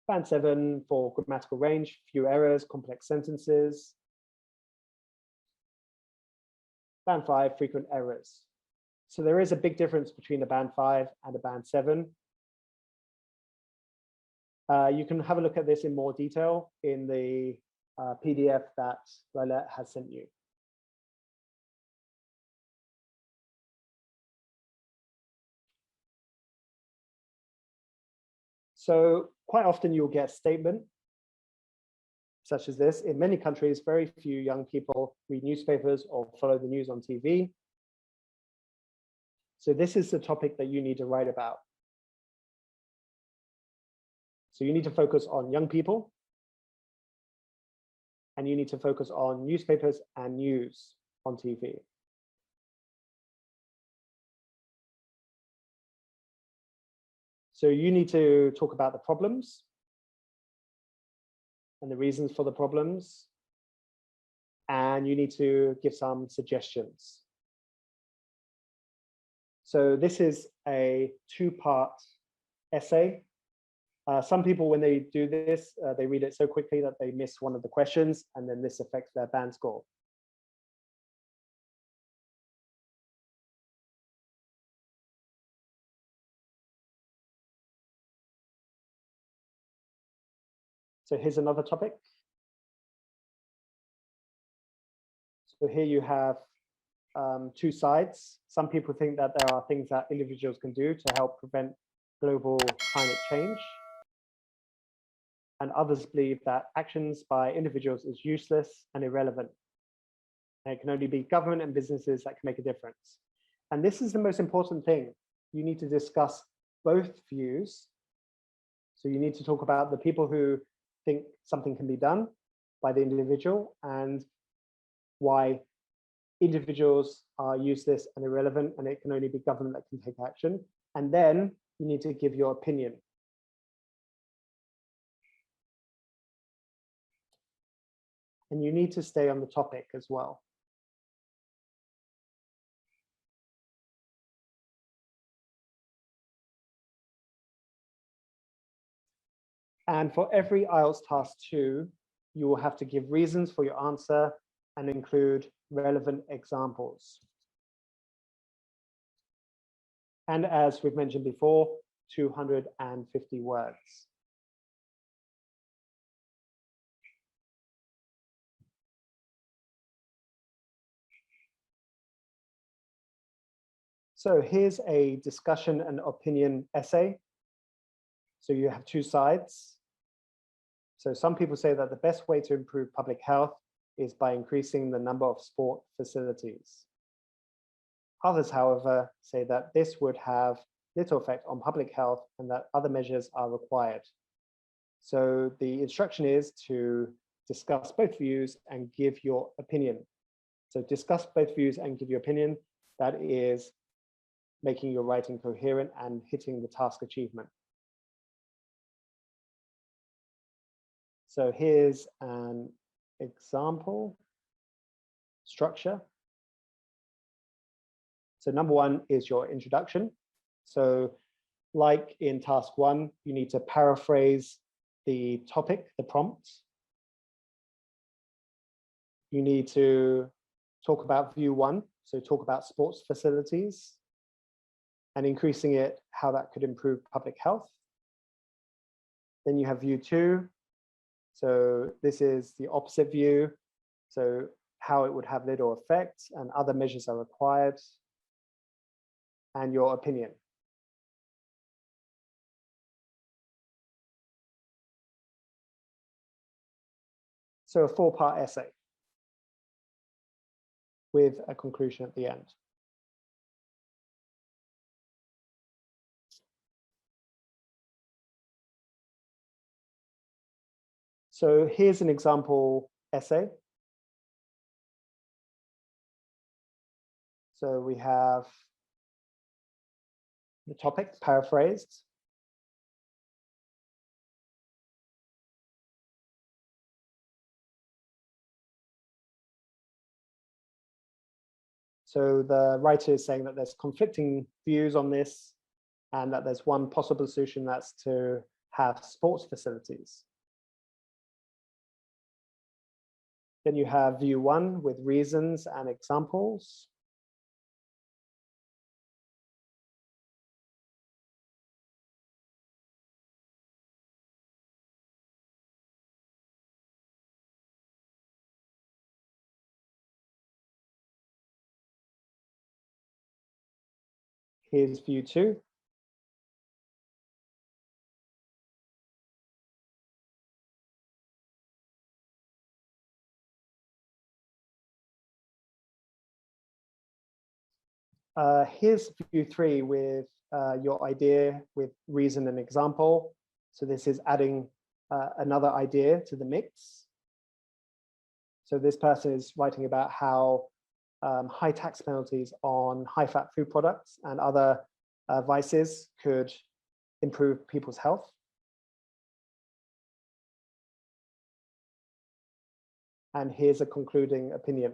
Band 7 for grammatical range, few errors, complex sentences. Band 5, frequent errors. So there is a big difference between a band 5 and a band 7. You can have a look at this in more detail in the PDF that Lilette has sent you. So quite often you'll get a statement such as this. In many countries, very few young people read newspapers or follow the news on TV. So this is the topic that you need to write about. So you need to focus on young people, and you need to focus on newspapers and news on TV. So you need to talk about the problems and the reasons for the problems, and you need to give some suggestions. So this is a 2-part essay. Some people, when they do this, they read it so quickly that they miss one of the questions, and then this affects their band score. So here's another topic. So here you have two sides. Some people think that there are things that individuals can do to help prevent global climate change. And others believe that actions by individuals is useless and irrelevant. And it can only be government and businesses that can make a difference. And this is the most important thing. You need to discuss both views. So you need to talk about the people who think something can be done by the individual and why individuals are useless and irrelevant, and it can only be government that can take action. And then you need to give your opinion. And you need to stay on the topic as well. And for every IELTS task 2, you will have to give reasons for your answer and include relevant examples. And as we've mentioned before, 250 words. So here's a discussion and opinion essay. So you have two sides. So some people say that the best way to improve public health is by increasing the number of sport facilities. Others, however, say that this would have little effect on public health and that other measures are required. So the instruction is to discuss both views and give your opinion. So discuss both views and give your opinion. That is making your writing coherent and hitting the task achievement. So here's an example structure. So number 1 is your introduction. So like in task 1, you need to paraphrase the topic, the prompt. You need to talk about view 1, so talk about sports facilities and increasing it, how that could improve public health. Then you have view 2. So this is the opposite view. So how it would have little effect and other measures are required. And your opinion. So a 4-part essay with a conclusion at the end. So here's an example essay. So we have the topic paraphrased. So the writer is saying that there's conflicting views on this and that there's one possible solution, that's to have sports facilities. Then you have view 1 with reasons and examples. Here's view 2. Here's view 3 with your idea with reason and example. So this is adding another idea to the mix. So this person is writing about how high tax penalties on high-fat food products and other vices could improve people's health. And here's a concluding opinion.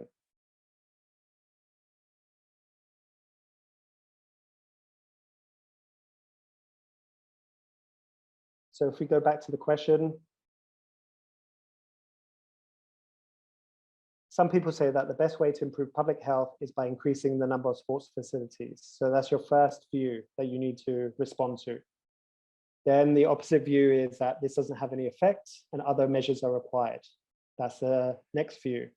So if we go back to the question, some people say that the best way to improve public health is by increasing the number of sports facilities. So that's your first view that you need to respond to. Then the opposite view is that this doesn't have any effect and other measures are required. That's the next view.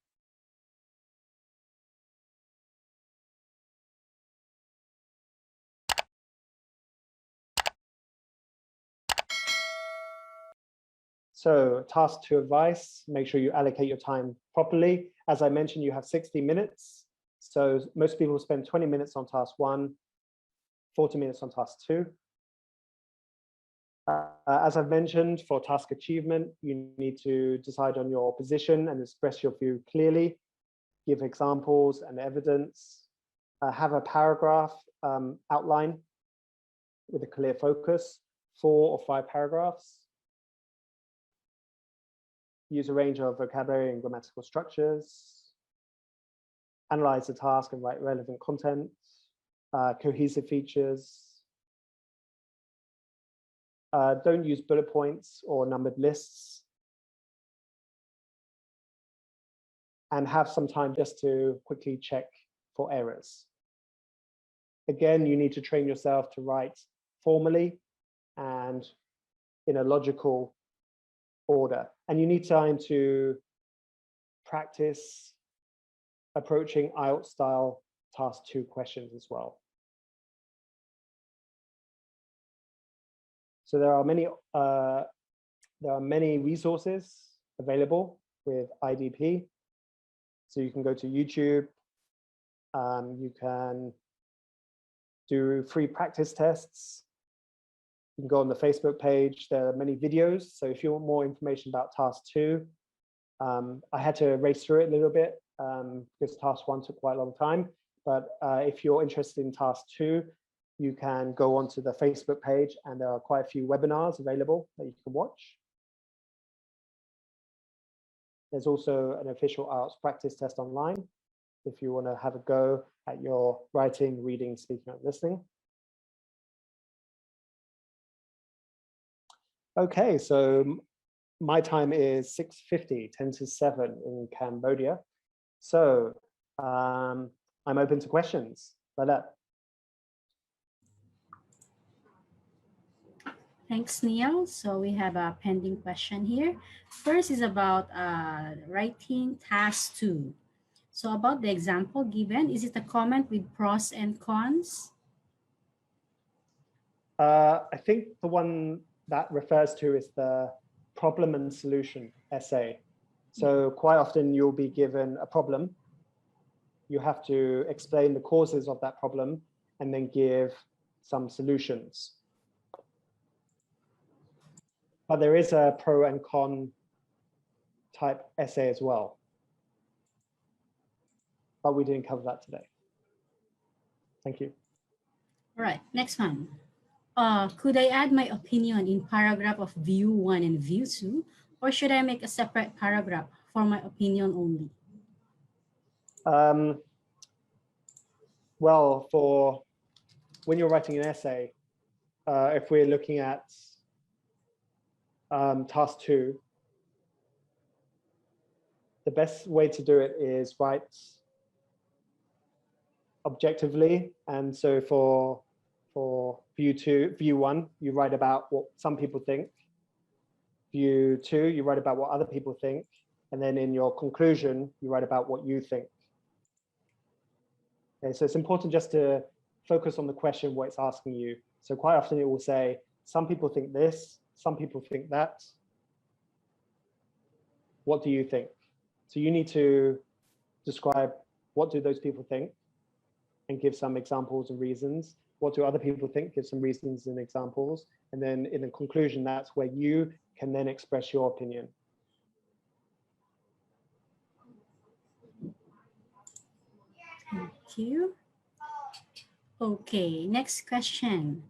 So task 2 advice, make sure you allocate your time properly. As I mentioned, you have 60 minutes. So most people spend 20 minutes on task 1, 40 minutes on task 2. As I've mentioned, for task achievement, you need to decide on your position and express your view clearly, give examples and evidence, have a paragraph outline with a clear focus, 4 or 5 paragraphs. Use a range of vocabulary and grammatical structures, analyze the task and write relevant content, cohesive features. Don't use bullet points or numbered lists. And have some time just to quickly check for errors. Again, you need to train yourself to write formally and in a logical order. And you need time to practice approaching IELTS style task 2 questions as well. So there are many resources available with IDP. So you can go to YouTube, you can do free practice tests. You can go on the Facebook page, there are many videos. So if you want more information about task 2, I had to race through it a little bit because task 1 took quite a long time. But if you're interested in task 2, you can go onto the Facebook page and there are quite a few webinars available that you can watch. There's also an official IELTS practice test online if you want to have a go at your writing, reading, speaking, and listening. Okay, so my time is 6:50, 10 to 7 in Cambodia. So I'm open to questions. Thanks, Neil. So we have a pending question here. First is about writing task 2. So about the example given, is it a comment with pros and cons? I think the one that refers to is the problem and solution essay. So quite often you'll be given a problem. You have to explain the causes of that problem and then give some solutions. But there is a pro and con type essay as well. But we didn't cover that today. Thank you. All right, next one. Could I add my opinion in paragraph of view 1 and view 2, or should I make a separate paragraph for my opinion only? Well, for when you're writing an essay, if we're looking at task 2, the best way to do it is write objectively. And so for view 1, you write about what some people think. View 2, you write about what other people think. And then in your conclusion, you write about what you think. Okay, so it's important just to focus on the question, what it's asking you. So quite often it will say, some people think this, some people think that. What do you think? So you need to describe what do those people think and give some examples and reasons. What do other people think? Give some reasons and examples. And then in the conclusion, that's where you can then express your opinion. Thank you. Okay, next question.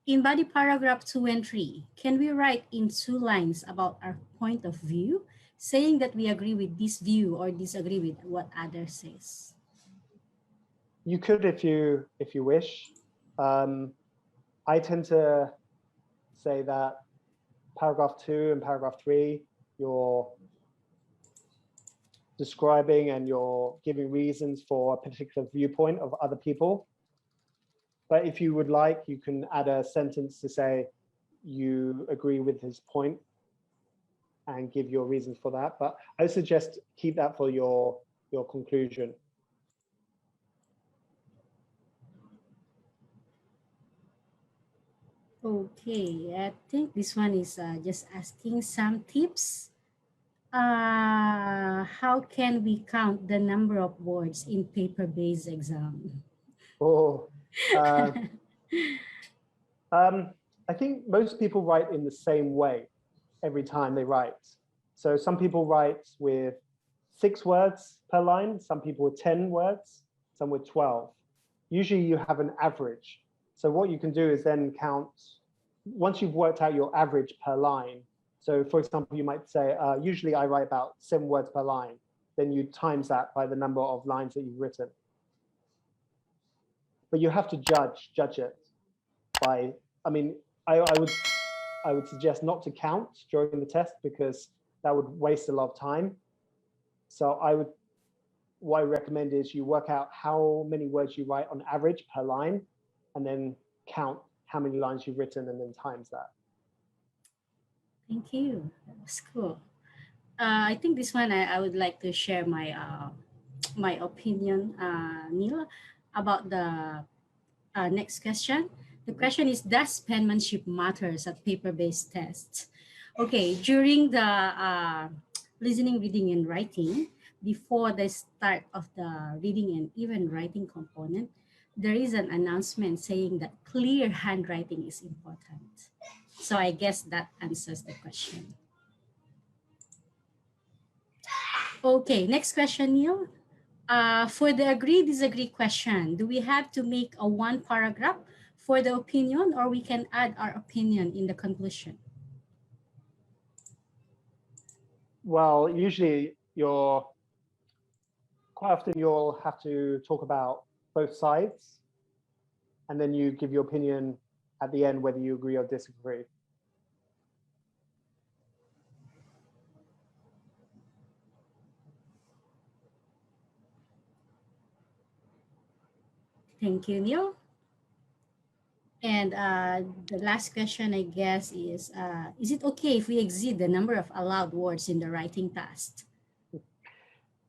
In body paragraph 2 and 3, can we write in 2 lines about our point of view, saying that we agree with this view or disagree with what others says? You could if you wish. I tend to say that paragraph 2 and paragraph 3, you're describing and you're giving reasons for a particular viewpoint of other people. But if you would like, you can add a sentence to say you agree with his point and give your reasons for that. But I suggest keep that for your conclusion. Okay, I think this one is just asking some tips. How can we count the number of words in paper-based exam? Oh, I think most people write in the same way every time they write. So some people write with 6 words per line, some people with 10 words, some with 12. Usually you have an average. So what you can do is then count, once you've worked out your average per line. So for example, you might say, usually I write about 7 words per line. Then you times that by the number of lines that you've written. But you have to judge it by, I mean, I would suggest not to count during the test because that would waste a lot of time. So what I recommend is you work out how many words you write on average per line and then count how many lines you've written and then times that. Thank you. That was cool. I think this one I would like to share my my opinion, Neil, about the next question. The question is, does penmanship matters at paper-based tests? Okay, during the listening, reading, and writing, before the start of the reading and even writing component, there is an announcement saying that clear handwriting is important. So I guess that answers the question. Okay, next question, Neil. For the agree-disagree question, do we have to make a 1 paragraph for the opinion, or we can add our opinion in the conclusion? Well, usually quite often you'll have to talk about both sides, and then you give your opinion at the end whether you agree or disagree. Thank you, Neil. And the last question, I guess, is it okay if we exceed the number of allowed words in the writing task?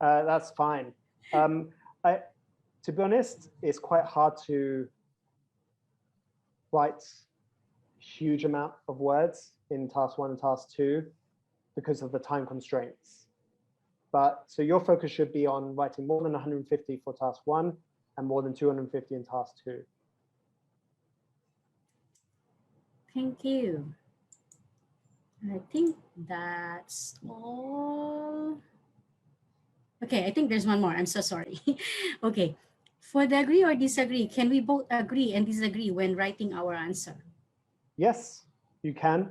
That's fine. To be honest, it's quite hard to write huge amount of words in task 1 and task 2 because of the time constraints. But so your focus should be on writing more than 150 for task 1 and more than 250 in task 2. Thank you. I think that's all. Okay, I think there's one more. I'm so sorry. Okay. For the agree or disagree, can we both agree and disagree when writing our answer? Yes, you can.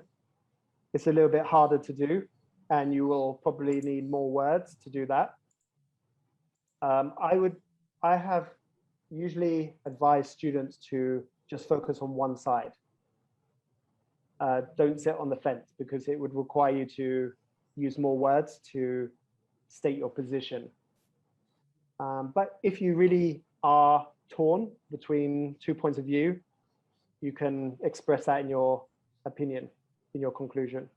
It's a little bit harder to do, and you will probably need more words to do that. I have usually advised students to just focus on one side. Don't sit on the fence because it would require you to use more words to state your position. But if you really are torn between 2 points of view, you can express that in your opinion, in your conclusion.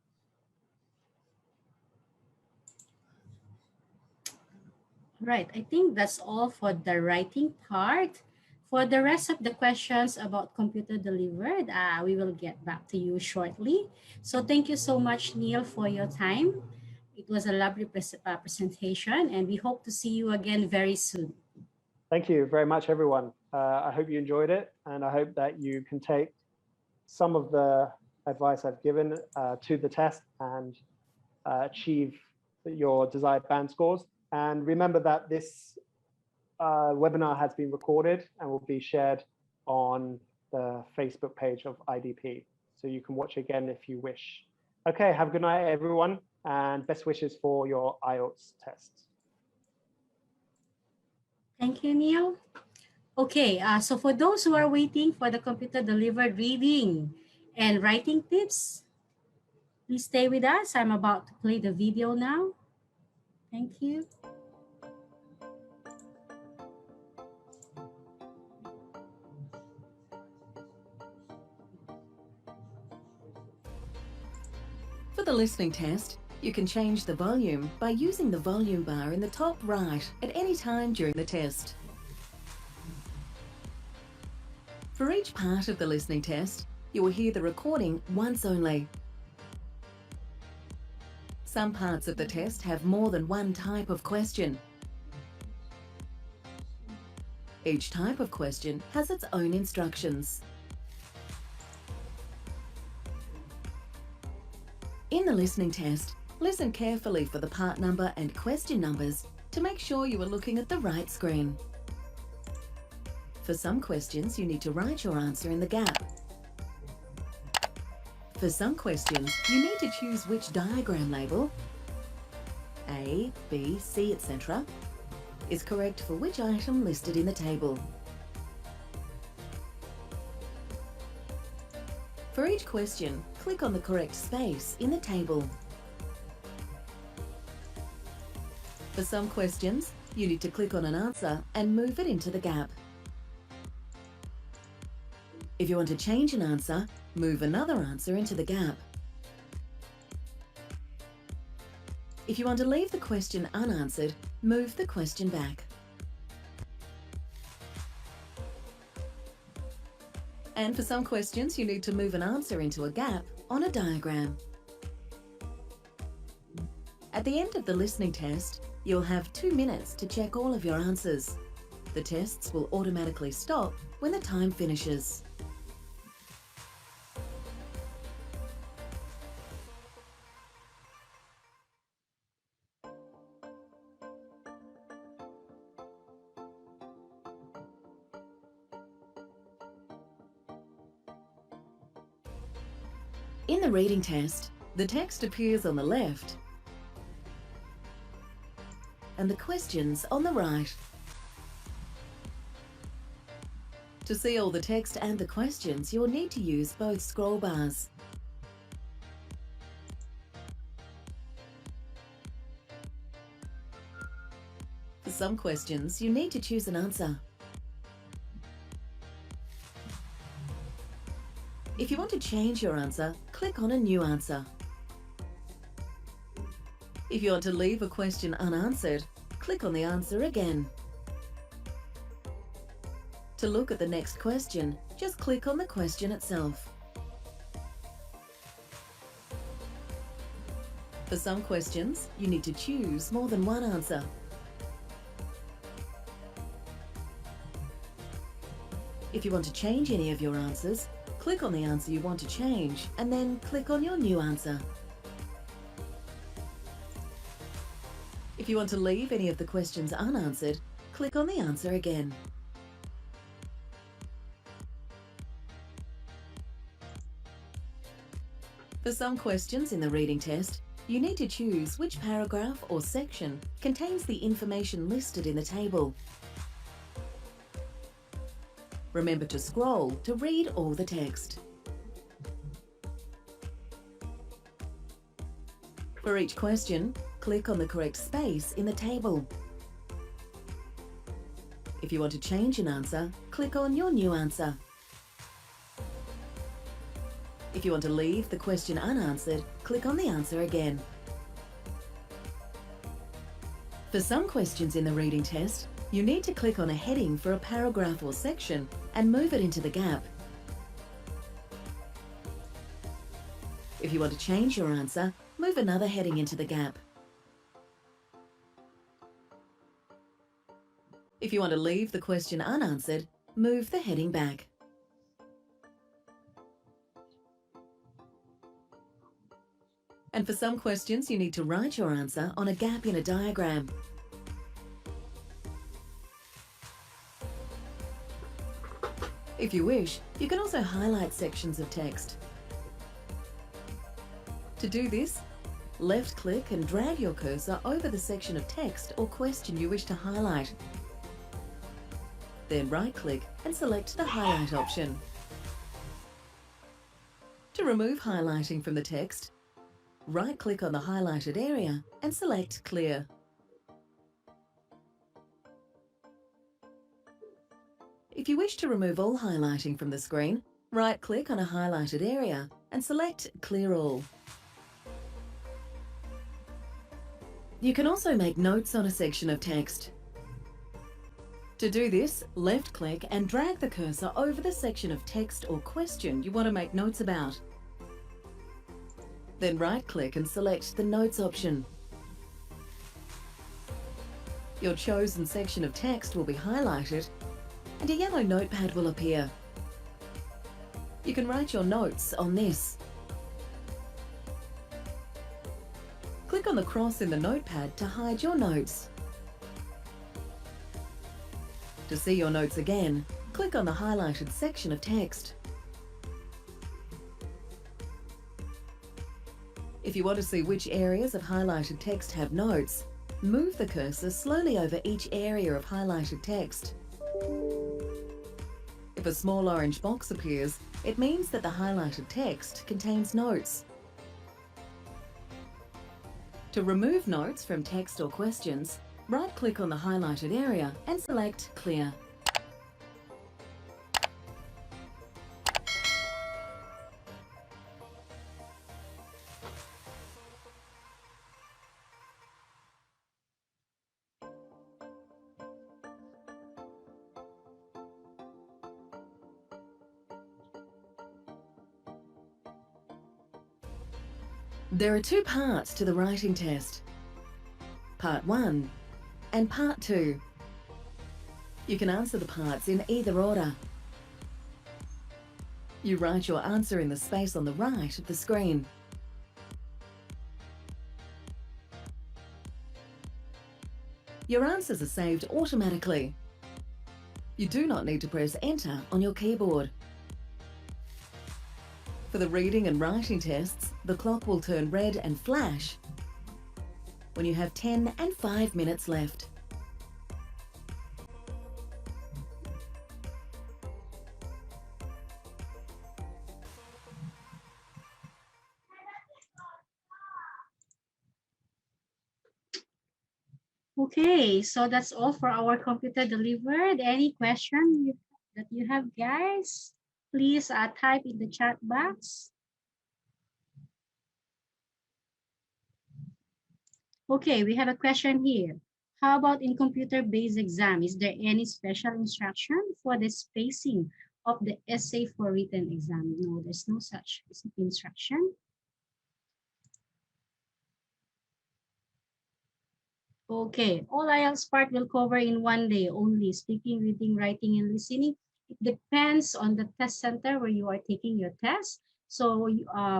Right, I think that's all for the writing part. For the rest of the questions about computer delivered, we will get back to you shortly. So thank you so much, Neil, for your time. It was a lovely presentation, and we hope to see you again very soon. Thank you very much, everyone. I hope you enjoyed it, and I hope that you can take some of the advice I've given to the test and achieve your desired band scores. And remember that this webinar has been recorded and will be shared on the Facebook page of IDP. So you can watch again if you wish. Okay, have a good night, everyone, and best wishes for your IELTS test. Thank you, Neil. Okay, so for those who are waiting for the computer delivered reading and writing tips, Please stay with us. I'm about to play the video now. Thank you. For the listening test, you can change the volume by using the volume bar in the top right at any time during the test. For each part of the listening test, you will hear the recording once only. Some parts of the test have more than one type of question. Each type of question has its own instructions. In the listening test, listen carefully for the part number and question numbers to make sure you are looking at the right screen. For some questions, you need to write your answer in the gap. For some questions, you need to choose which diagram label, A, B, C, etc., is correct for which item listed in the table. For each question, click on the correct space in the table. For some questions, you need to click on an answer and move it into the gap. If you want to change an answer, move another answer into the gap. If you want to leave the question unanswered, move the question back. And for some questions, you need to move an answer into a gap on a diagram. At the end of the listening test, you'll have 2 minutes to check all of your answers. The tests will automatically stop when the time finishes. In the reading test, the text appears on the left and the questions on the right. To see all the text and the questions, you'll need to use both scroll bars. For some questions, you need to choose an answer. If you want to change your answer, click on a new answer. If you want to leave a question unanswered, click on the answer again. To look at the next question, just click on the question itself. For some questions, you need to choose more than one answer. If you want to change any of your answers, click on the answer you want to change and then click on your new answer. If you want to leave any of the questions unanswered, click on the answer again. For some questions in the reading test, you need to choose which paragraph or section contains the information listed in the table. Remember to scroll to read all the text. For each question, click on the correct space in the table. If you want to change an answer, click on your new answer. If you want to leave the question unanswered, click on the answer again. For some questions in the reading test, you need to click on a heading for a paragraph or section and move it into the gap. If you want to change your answer, move another heading into the gap. If you want to leave the question unanswered, move the heading back. And for some questions, you need to write your answer on a gap in a diagram. If you wish, you can also highlight sections of text. To do this, left-click and drag your cursor over the section of text or question you wish to highlight. Then right-click and select the highlight option. To remove highlighting from the text, right-click on the highlighted area and select Clear. If you wish to remove all highlighting from the screen, right-click on a highlighted area and select Clear All. You can also make notes on a section of text. To do this, left-click and drag the cursor over the section of text or question you want to make notes about. Then right-click and select the Notes option. Your chosen section of text will be highlighted and a yellow notepad will appear. You can write your notes on this. Click on the cross in the notepad to hide your notes. To see your notes again, click on the highlighted section of text. If you want to see which areas of highlighted text have notes, move the cursor slowly over each area of highlighted text. If a small orange box appears, it means that the highlighted text contains notes. To remove notes from text or questions, right-click on the highlighted area and select Clear. There are two parts to the writing test, Part 1 and Part 2. You can answer the parts in either order. You write your answer in the space on the right of the screen. Your answers are saved automatically. You do not need to press Enter on your keyboard. For the reading and writing tests, the clock will turn red and flash when you have 10 and 5 minutes left. Okay, so that's all for our computer delivered. Any question that you have, guys? Please type in the chat box. Okay, we have a question here. How about in computer-based exam? Is there any special instruction for the spacing of the essay for written exam? No, there's no such instruction. Okay, all IELTS part will cover in one day only, speaking, reading, writing, and listening. It depends on the test center where you are taking your test. So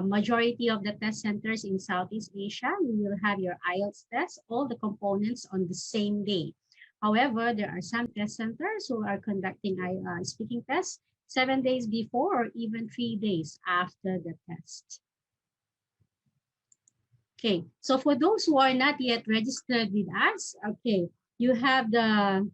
majority of the test centers in Southeast Asia, you will have your IELTS test, all the components on the same day. However, there are some test centers who are conducting speaking tests 7 days before or even 3 days after the test. Okay, so for those who are not yet registered with us, okay, you have the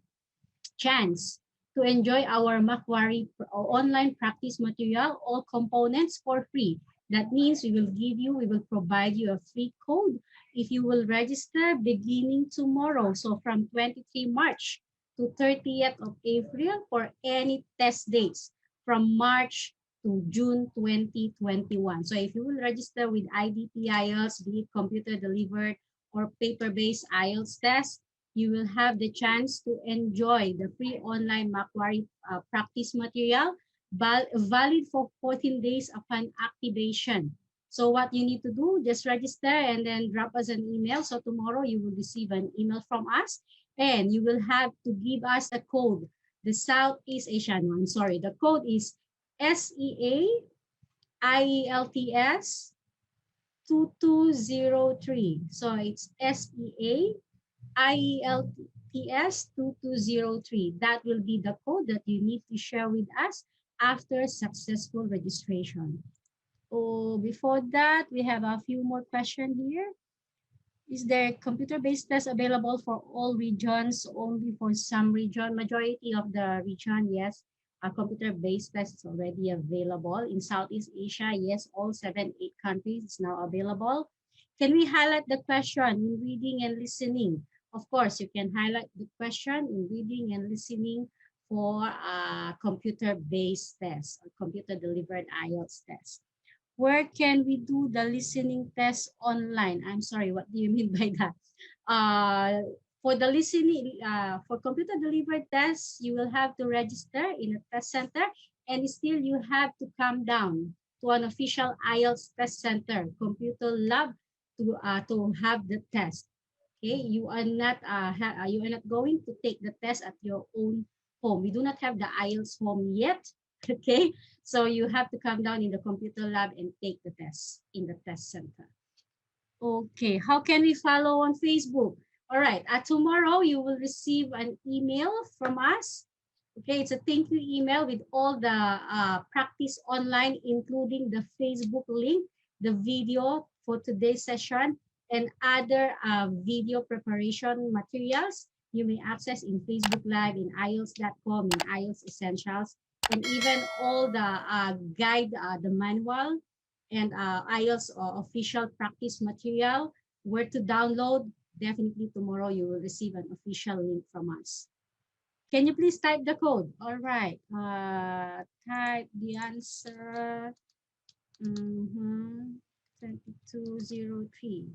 chance to enjoy our Macquarie online practice material, all components for free. That means we will provide you a free code if you will register beginning tomorrow. So from 23 March to 30th of April for any test dates from March to June 2021. So if you will register with IDP IELTS, be it computer delivered or paper-based IELTS test, you will have the chance to enjoy the free online Macquarie practice material, valid for 14 days upon activation. So what you need to do, just register and then drop us an email. So tomorrow you will receive an email from us and you will have to give us the code, the Southeast Asian one. Sorry, the code is SEA IELTS 2203. So it's SEA IELTS 2203. That will be the code that you need to share with us after successful registration. Oh, before that, we have a few more questions here. Is there computer-based test available for all regions, only for some region? Majority of the region, yes. A computer-based test is already available. In Southeast Asia, yes, all 7, 8 countries is now available. Can we highlight the question in reading and listening? Of course, you can highlight the question in reading and listening for a computer-based test or computer-delivered IELTS test. Where can we do the listening test online? I'm sorry, what do you mean by that? For the listening, for computer-delivered tests, you will have to register in a test center, and still you have to come down to an official IELTS test center, computer lab, to have the test. Okay, you are not going to take the test at your own home. We do not have the IELTS home yet. Okay, so you have to come down in the computer lab and take the test in the test center. Okay, how can we follow on Facebook? All right, tomorrow you will receive an email from us. Okay, it's a thank you email with all the practice online, including the Facebook link, the video for today's session, and other video preparation materials you may access in Facebook Live, in IELTS.com, in IELTS Essentials, and even all the guide, the manual, and IELTS official practice material, where to download. Definitely tomorrow you will receive an official link from us. Can you please type the code? All right. Type the answer. 2203.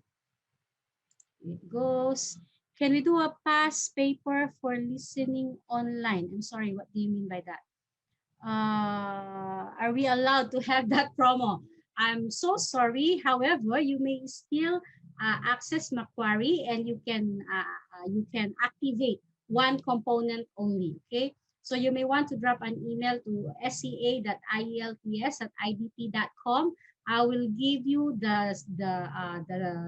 It goes. Can we do a past paper for listening online? I'm sorry, what do you mean by that? Are we allowed to have that promo? I'm so sorry. However, you may still access Macquarie, and you can activate one component only. Okay, so you may want to drop an email to sea.ielts@idp.com. I will give you the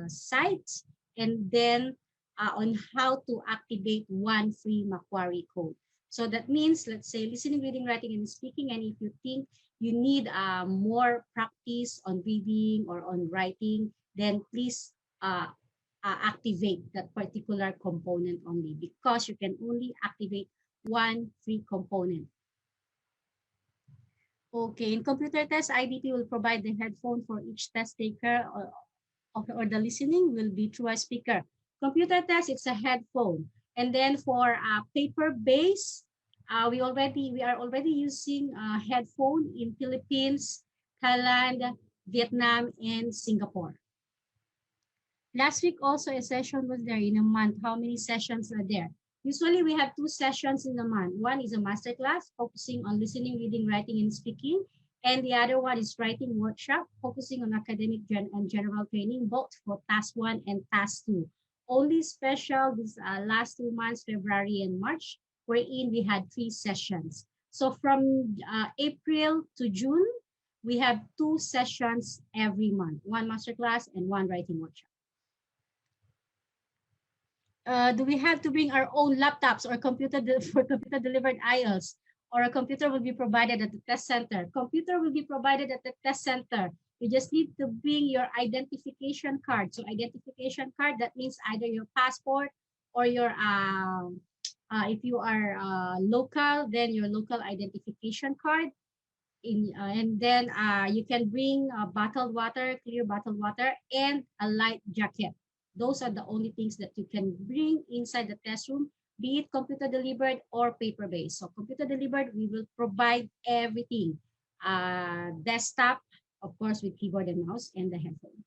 site, and then on how to activate one free Macquarie code. So that means, let's say, listening, reading, writing, and speaking. And if you think you need more practice on reading or on writing, then please activate that particular component only, because you can only activate one free component. Okay, in computer test, IDP will provide the headphone for each test taker, or the listening will be through a speaker. Computer test, it's a headphone. And then for paper-based, we are already using headphone in Philippines, Thailand, Vietnam, and Singapore. Last week also a session was there in a month. How many sessions are there? Usually we have 2 sessions in a month. One is a masterclass focusing on listening, reading, writing, and speaking. And the other one is writing workshop focusing on academic and general training, both for task 1 and task 2. Only special this last 2 months, February and March, wherein we had 3 sessions. So from April to June, we have 2 sessions every month, 1 masterclass and 1 writing workshop. Do we have to bring our own laptops or computer for computer delivered IELTS, or a computer will be provided at the test center? Computer will be provided at the test center. You just need to bring your identification card. So identification card, that means either your passport or your, if you are local, then your local identification card. And then you can bring bottled water, clear bottled water, and a light jacket. Those are the only things that you can bring inside the test room, be it computer delivered or paper based. So computer delivered, we will provide everything. Desktop, of course, with keyboard and mouse, and the headphone.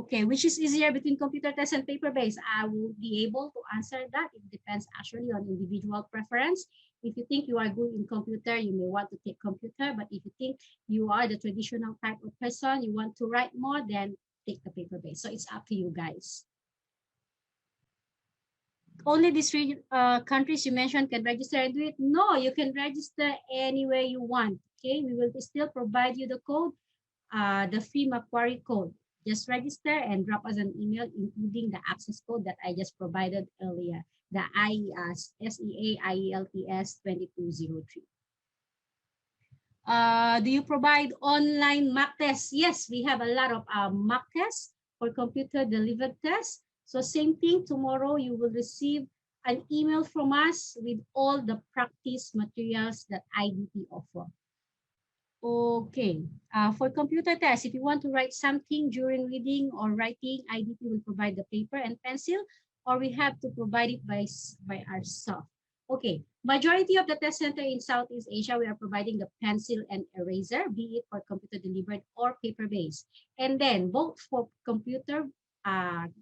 Okay, which is easier between computer test and paper based? I will be able to answer that. It depends actually on individual preference. If you think you are good in computer, you may want to take computer. But if you think you are the traditional type of person, you want to write more, then take the paper based. So it's up to you guys. Only these 3 countries you mentioned can register and do it? No, you can register anywhere you want. Okay, we will still provide you the code, the free Macquarie code. Just register and drop us an email, including the access code that I just provided earlier, the SEA IELTS 2203. Do you provide online mock tests? Yes, we have a lot of mock tests for computer delivered tests. So same thing, tomorrow you will receive an email from us with all the practice materials that IDP offer. Okay, for computer test, if you want to write something during reading or writing, IDP will provide the paper and pencil, or we have to provide it by ourselves. Okay, majority of the test center in Southeast Asia, we are providing the pencil and eraser, be it for computer delivered or paper-based. And then both for computer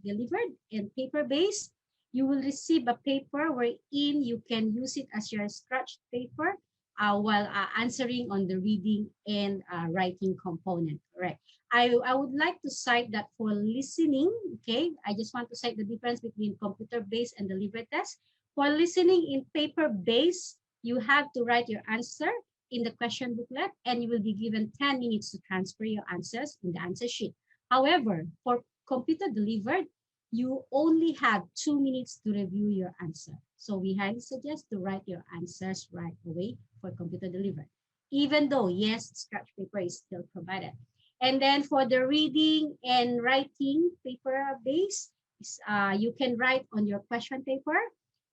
delivered and paper-based, you will receive a paper wherein you can use it as your scratch paper while answering on the reading and writing component. Right. I would like to cite that for listening, okay, I just want to cite the difference between computer-based and delivered test. For listening in paper-based, you have to write your answer in the question booklet and you will be given 10 minutes to transfer your answers in the answer sheet. However, for computer delivered, you only have 2 minutes to review your answer. So we highly suggest to write your answers right away for computer delivered, even though, yes, scratch paper is still provided. And then for the reading and writing paper base, you can write on your question paper,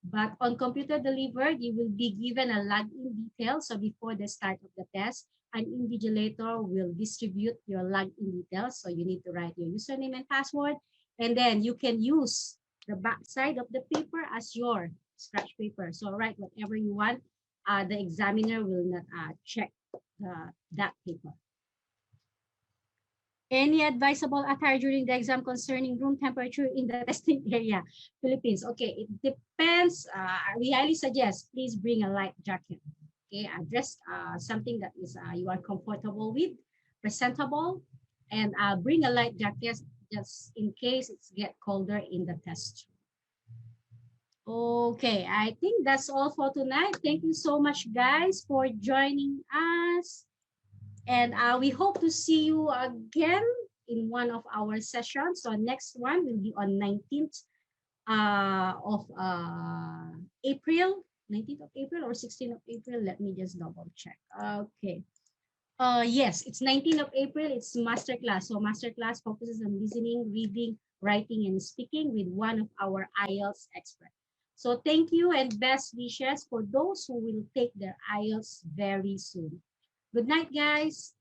but on computer delivered, you will be given a login detail. So before the start of the test, an invigilator will distribute your login details. So you need to write your username and password, and then you can use the back side of the paper as your scratch paper. So write whatever you want. The examiner will not check that paper. Any advisable attire during the exam concerning room temperature in the testing area, Philippines? Okay, it depends. We highly suggest please bring a light jacket. Okay, dress something that is you are comfortable with, presentable, and bring a light jacket just in case it's get colder in the test. Okay, I think that's all for tonight. Thank you so much, guys, for joining us. And we hope to see you again in one of our sessions. So next one will be on 19th of April, 19th of April or 16th of April. Let me just double check. Okay. Yes, it's 19th of April. It's masterclass. So masterclass focuses on listening, reading, writing, and speaking with one of our IELTS experts. So thank you and best wishes for those who will take their IELTS very soon. Good night, guys.